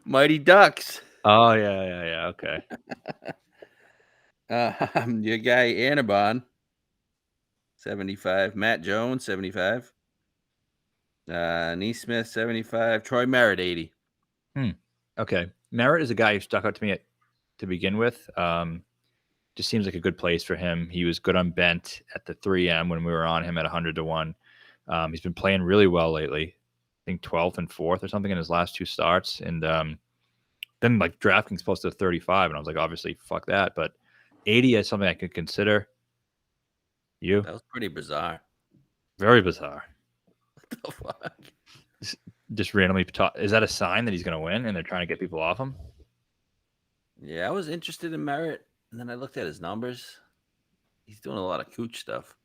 Mighty Ducks. Oh, yeah. Okay. Your guy Annabon, 75. Matt Jones, 75. Neesmith, 75. Troy Merritt, 80. Okay. Merritt is a guy who stuck out to me to begin with. Just seems like a good place for him. He was good on bent at the 3M when we were on him at 100-1. He's been playing really well lately. I think 12th and 4th or something in his last two starts. And then like DraftKings posted 35, and I was like, obviously, fuck that. But 80 is something I could consider. You? That was pretty bizarre. Very bizarre. What the fuck? Just randomly, is that a sign that he's going to win and they're trying to get people off him? Yeah, I was interested in Merritt, and then I looked at his numbers. He's doing a lot of cooch stuff.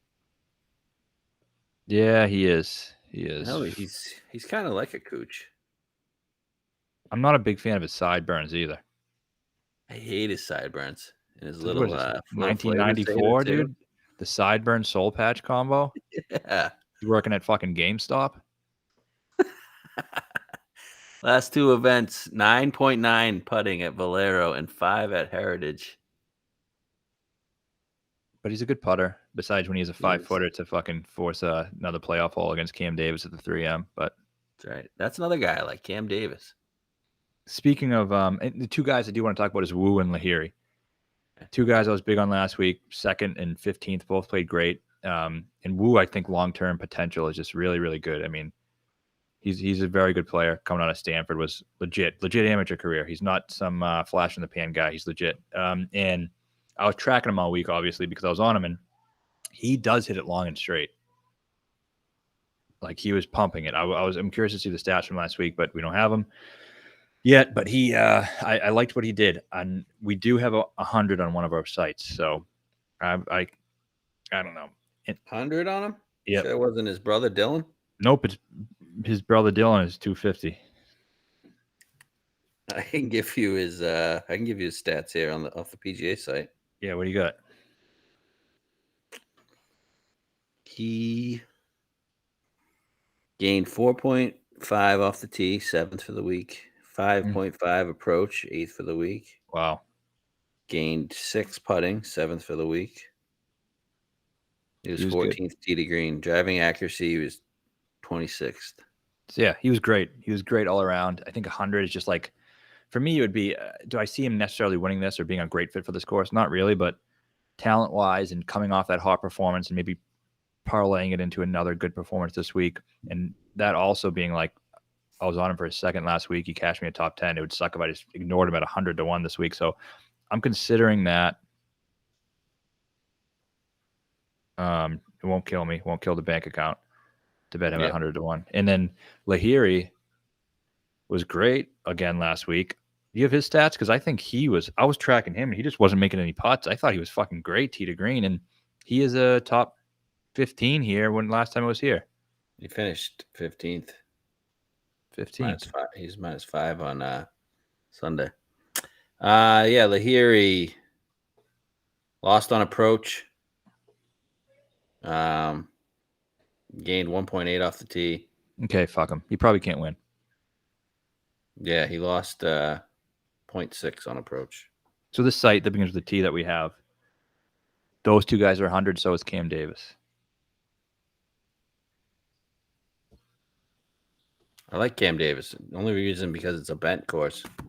Yeah, he is. He is. No, he's kind of like a cooch. I'm not a big fan of his sideburns either. I hate his sideburns and his little 1994, dude. The sideburn soul patch combo. Yeah. You working at fucking GameStop? Last two events, 9.9 putting at Valero and 5 at Heritage. But he's a good putter, besides when he's a 5-footer to fucking force another playoff hole against Cam Davis at the 3M. But that's right. That's another guy like Cam Davis. Speaking of the two guys I do want to talk about is Wu and Lahiri. Two guys I was big on last week, 2nd and 15th, both played great. And Wu, I think long-term potential is just really, really good. I mean, he's a very good player. Coming out of Stanford, was legit amateur career. He's not some flash in the pan guy. He's legit. And I was tracking him all week, obviously, because I was on him, and he does hit it long and straight. Like he was pumping it. I'm curious to see the stats from last week, but we don't have them. yet, but he I liked what he did. And we do have 100 on one of our sites, so I don't know. 100 on him? Yep. Sure it wasn't his brother Dylan? Nope, it's his brother Dylan is 250. I can give you his stats here off the PGA site. Yeah, what do you got? He gained 4.5 off the tee, 7th for the week. 5.5 approach, 8th for the week. Wow. Gained 6 putting, 7th for the week. He was 14th tee to green. Driving accuracy, he was 26th. So yeah, he was great. He was great all around. I think 100 is just like, for me, it would be, do I see him necessarily winning this or being a great fit for this course? Not really, but talent-wise and coming off that hot performance and maybe parlaying it into another good performance this week. And that also being like, I was on him for a second last week. He cashed me a top 10. It would suck if I just ignored him at 100 to 1 this week. So I'm considering that. It won't kill me. Won't kill the bank account to bet him at 100 to 1. And then Lahiri was great again last week. Do you have his stats? Because I think I was tracking him and he just wasn't making any putts. I thought he was fucking great tee to green. And he is a top 15 here when last time I was here. He finished 15th. 15th. He's -5 on Sunday. Yeah, Lahiri lost on approach. Gained 1.8 off the tee. Okay, fuck him. He probably can't win. Yeah, he lost 0.6 on approach. So this site that begins with the T that we have, those two guys are 100, so is Cam Davis. I like Cam Davis. The only reason because it's a bent course. I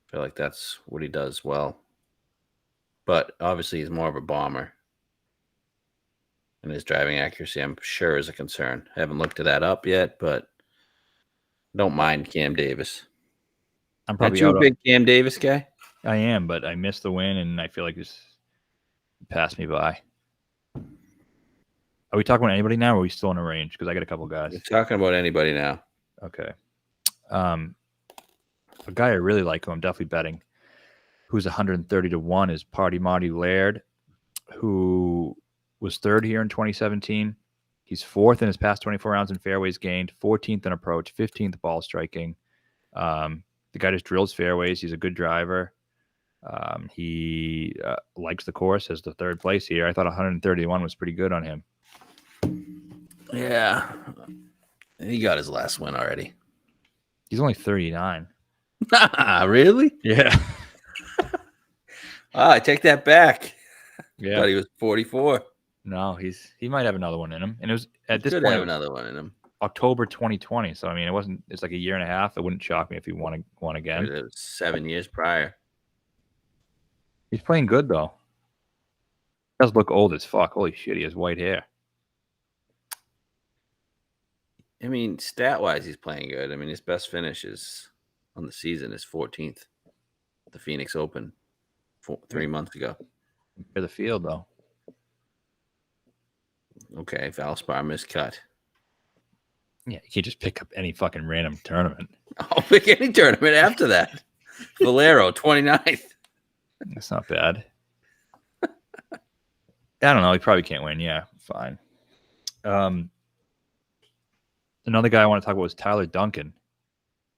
feel like that's what he does well. But obviously he's more of a bomber. And his driving accuracy, I'm sure, is a concern. I haven't looked that up yet, but don't mind Cam Davis. I'm probably Aren't you a big Cam Davis guy? I am, but I missed the win, and I feel like this passed me by. Are we talking about anybody now, or are we still in a range? Because I got a couple guys. We're talking about anybody now. Okay. A guy I really like, who I'm definitely betting, who's 130 to 1, is Marty Laird, who was third here in 2017. He's fourth in his past 24 rounds in fairways gained, 14th in approach, 15th ball striking. The guy just drills fairways. He's a good driver. He likes the course, has the third place here. I thought 131 was pretty good on him. Yeah. He got his last win already. He's only 39. Really? Yeah. I take that back. Yeah. I thought he was 44. No, he might have another one in him. And it was at this Could point have another one in him. October 2020. So I mean, it's like a year and a half. It wouldn't shock me if he won again. It was 7 years prior. He's playing good though. He does look old as fuck. Holy shit, he has white hair. I mean, stat-wise, he's playing good. I mean, his best finish on the season is 14th. The Phoenix Open 3 months ago. For the field though. Okay, Valspar miscut. Yeah, you can't just pick up any fucking random tournament. I'll pick any tournament after that. Valero, 29th. That's not bad. I don't know. He probably can't win. Yeah, fine. Another guy I want to talk about was Tyler Duncan,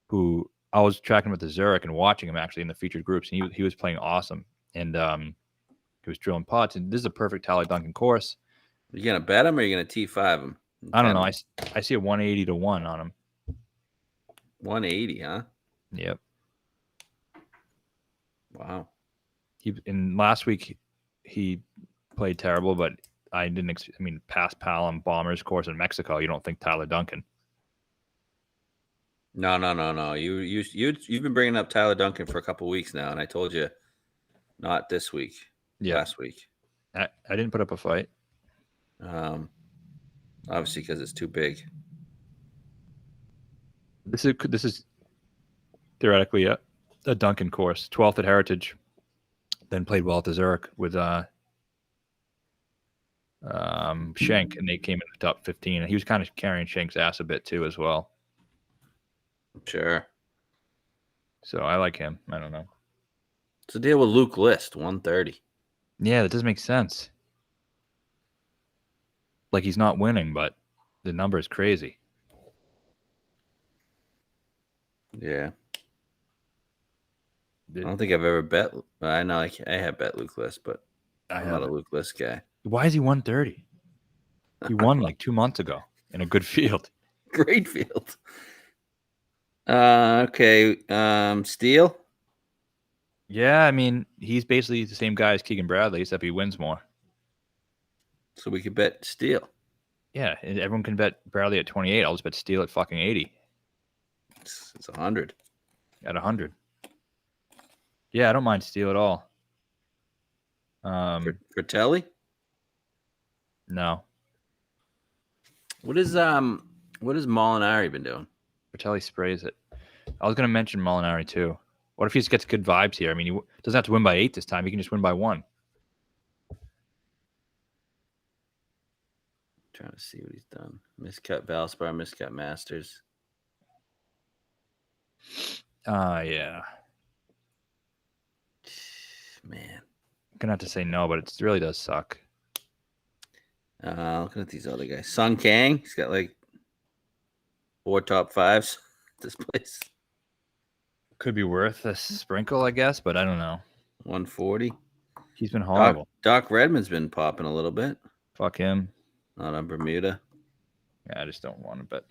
who I was tracking with the Zurich and watching him actually in the featured groups, and he was playing awesome. And he was drilling putts. And this is a perfect Tyler Duncan course. Are you going to bet him or are you going to T5 him? I don't know. I see a 180 to 1 on him. 180, huh? Yep. Wow. Last week he played terrible, but I mean, past Palom Bombers course in Mexico, you don't think Tyler Duncan? No. You've been bringing up Tyler Duncan for a couple weeks now, and I told you not this week. Yeah. Last week. I didn't put up a fight. Obviously because it's too big. This is theoretically a Duncan course. 12th at Heritage, then played well at the Zurich with Schenk, and they came in the top 15. And he was kind of carrying Schenk's ass a bit too as well. Sure. So I like him. I don't know. What's the deal with Luke List, 130? Yeah, that doesn't make sense. Like he's not winning, but the number is crazy. Yeah. I don't think I've ever bet. I know I have bet Luke List, but I'm not a Luke List guy. Why is he 130? He won like 2 months ago in a good field. Great field. Okay. Steele. Yeah, I mean, he's basically the same guy as Keegan Bradley, except he wins more. So we could bet Steele. Yeah, and everyone can bet Bradley at 28. I'll just bet Steele at fucking 80. It's 100. At 100. Yeah, I don't mind Steele at all. Fratelli? No. What is Molinari been doing? Fratelli sprays it. I was going to mention Molinari too. What if he just gets good vibes here? I mean, he doesn't have to win by 8 this time. He can just win by 1. Trying to see what he's done. Miscut Valspar, miscut Masters. Yeah. Man. I'm going to have to say no, but it really does suck. Looking at these other guys. Sung Kang, he's got like 4 top 5s at this place. Could be worth a sprinkle, I guess, but I don't know. 140. He's been horrible. Doc Redman's been popping a little bit. Fuck him. Not on Bermuda. Yeah, I just don't want to bet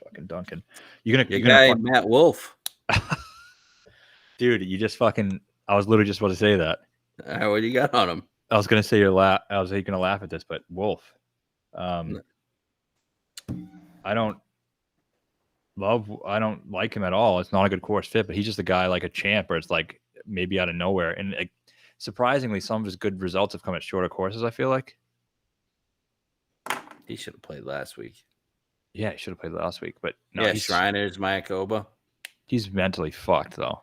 fucking Duncan. You're Your gonna guy Matt Wolf. Dude, you just fucking. I was literally just about to say that. What do you got on him? I was gonna say I was gonna laugh at this, but Wolf. I don't like him at all. It's not a good course fit, but he's just a guy like a champ, where it's like maybe out of nowhere. And surprisingly, some of his good results have come at shorter courses. I feel like he should have played last week. Yeah, he should have played last week, but no. Yeah, Shriners, Mayakoba. He's mentally fucked though.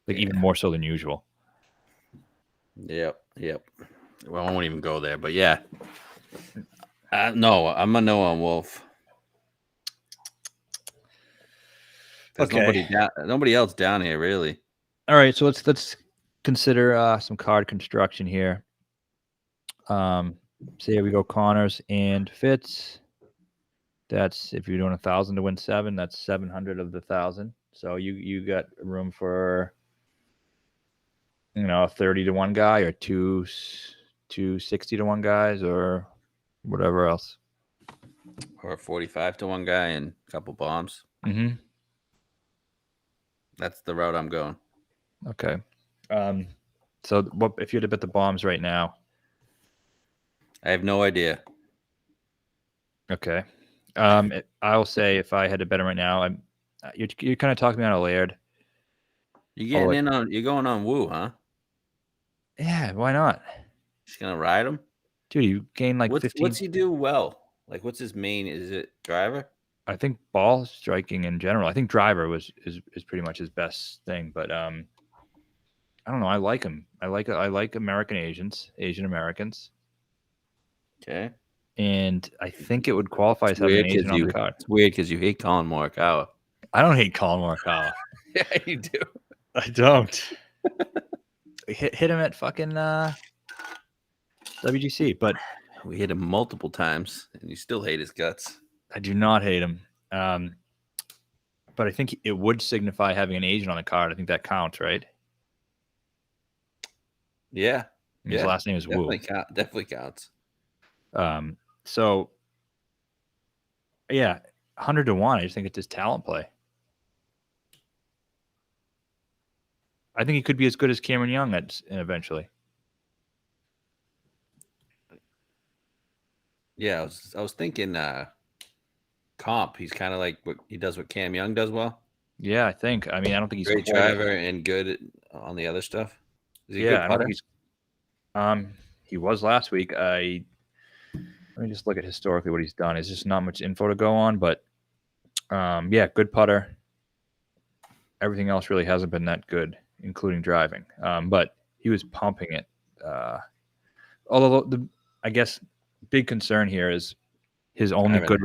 Like even more so than usual. Yep. Well, I won't even go there, but yeah. No, I'm a no on Wolf. There's nobody else down here, really. All right, so let's consider some card construction here. So here we go, Connors and Fitz. That's if you're doing 1,000 to win 7, that's 700 of the 1,000. So you got room for a 30 to 1 guy or two 60 to 1 guys or whatever else. Or a 45 to 1 guy and a couple bombs. Mm-hmm. That's the route I'm going. Okay. So what if you had to bet the bombs right now? I have no idea. Okay. I'll say if I had to bet him right now, you're kind of talking me out of Laird. You're going on Woo, huh? Yeah, why not? Just gonna ride him? Dude, you gain like 15. What's he do well? Like what's his main? Is it driver? I think ball striking in general. I think driver is pretty much his best thing, but I don't know. I like him. I like Asian Americans. Okay. And I think it would qualify as having an Asian on the card. It's weird because you hate Colin Morikawa. I don't hate Colin Morikawa. Yeah, you do. I don't. Hit him at fucking WGC, but we hit him multiple times, and you still hate his guts. I do not hate him. But I think it would signify having an Asian on the card. I think that counts, right? Yeah. His last name is Wu. Definitely counts. So, yeah, 100 to 1. I just think it's his talent play. I think he could be as good as Cameron Young eventually. Yeah, I was thinking comp. He's kind of like what he does what Cam Young does well. Yeah, I think. I mean, I don't think he's great driver and good on the other stuff. Is he good putter? I don't think he was last week. Let me just look at historically what he's done. It's just not much info to go on, but yeah, good putter. Everything else really hasn't been that good, including driving. But he was pumping it. Although I guess big concern here is his only good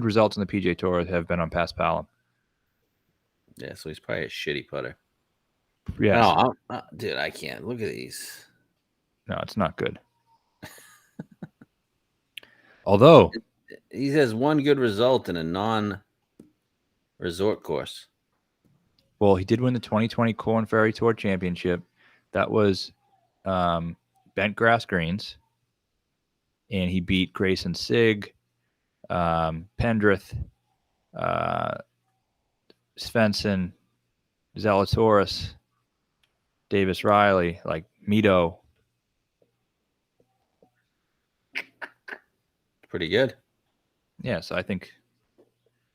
results on the PGA Tour have been on Paspalum. Yeah, so he's probably a shitty putter. Yes. No, dude, I can't. Look at these. No, it's not good. Although He has one good result in a non-resort course. well, he did win the 2020 Corn Ferry Tour Championship. That was bent grass greens, and he beat Grayson Sigg, Pendrith, Svensson, Zalatoris, Davis Riley, like Mito. Pretty good. Yeah, so I think,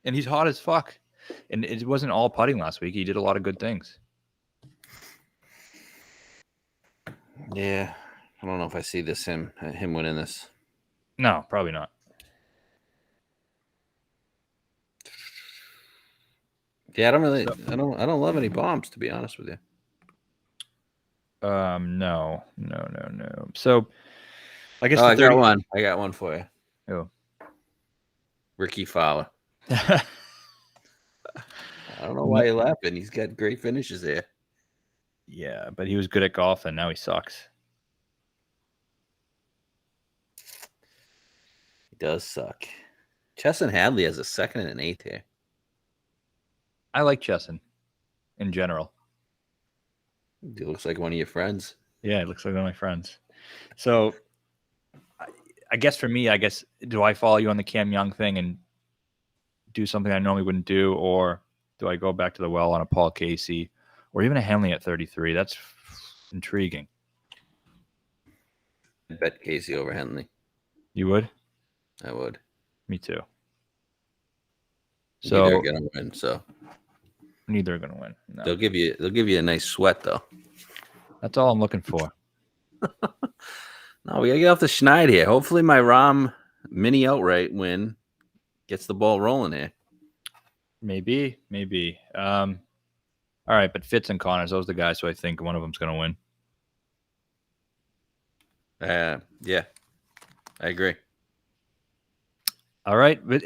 and he's hot as fuck. And it wasn't all putting last week. He did a lot of good things. Yeah, I don't know if I see him winning this. No, probably not. Yeah, I don't love any bombs, to be honest with you. No. So, I guess I got one. I got one for you. Oh, Ricky Fowler. I don't know why you're laughing. He's got great finishes there. Yeah, but he was good at golf, and now he sucks. He does suck. Chesson Hadley has a 2nd and an 8th here. I like Chesson in general. He looks like one of your friends. Yeah, it looks like one of my friends. So, I guess for me, do I follow you on the Cam Young thing and do something I normally wouldn't do, or do I go back to the well on a Paul Casey or even a Henley at 33? That's intriguing. I bet Casey over Henley. You would? I would. Me too. So neither are gonna win. So neither are gonna win. No. They'll give you a nice sweat though. That's all I'm looking for. No, we gotta get off the schneid here. Hopefully, my Rahm mini outright win gets the ball rolling here. Maybe. All right, but Fitz and Connors, those are the guys who I think one of them's gonna win. Yeah, I agree. All right, but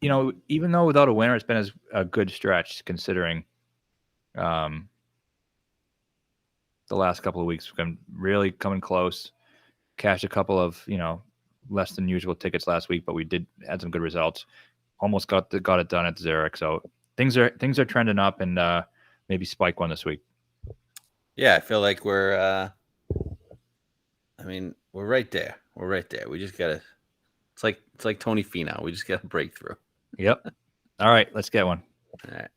even though without a winner, it's been a good stretch considering the last couple of weeks. We've been really coming close. Cashed a couple of less than usual tickets last week, but we had some good results. Almost got it done at Zurich. So things are trending up, and maybe Spike one this week. Yeah, I feel like we're right there. We're right there. We just gotta. It's like Tony Finau. We just got to break through. Yep. All right, let's get one. All right.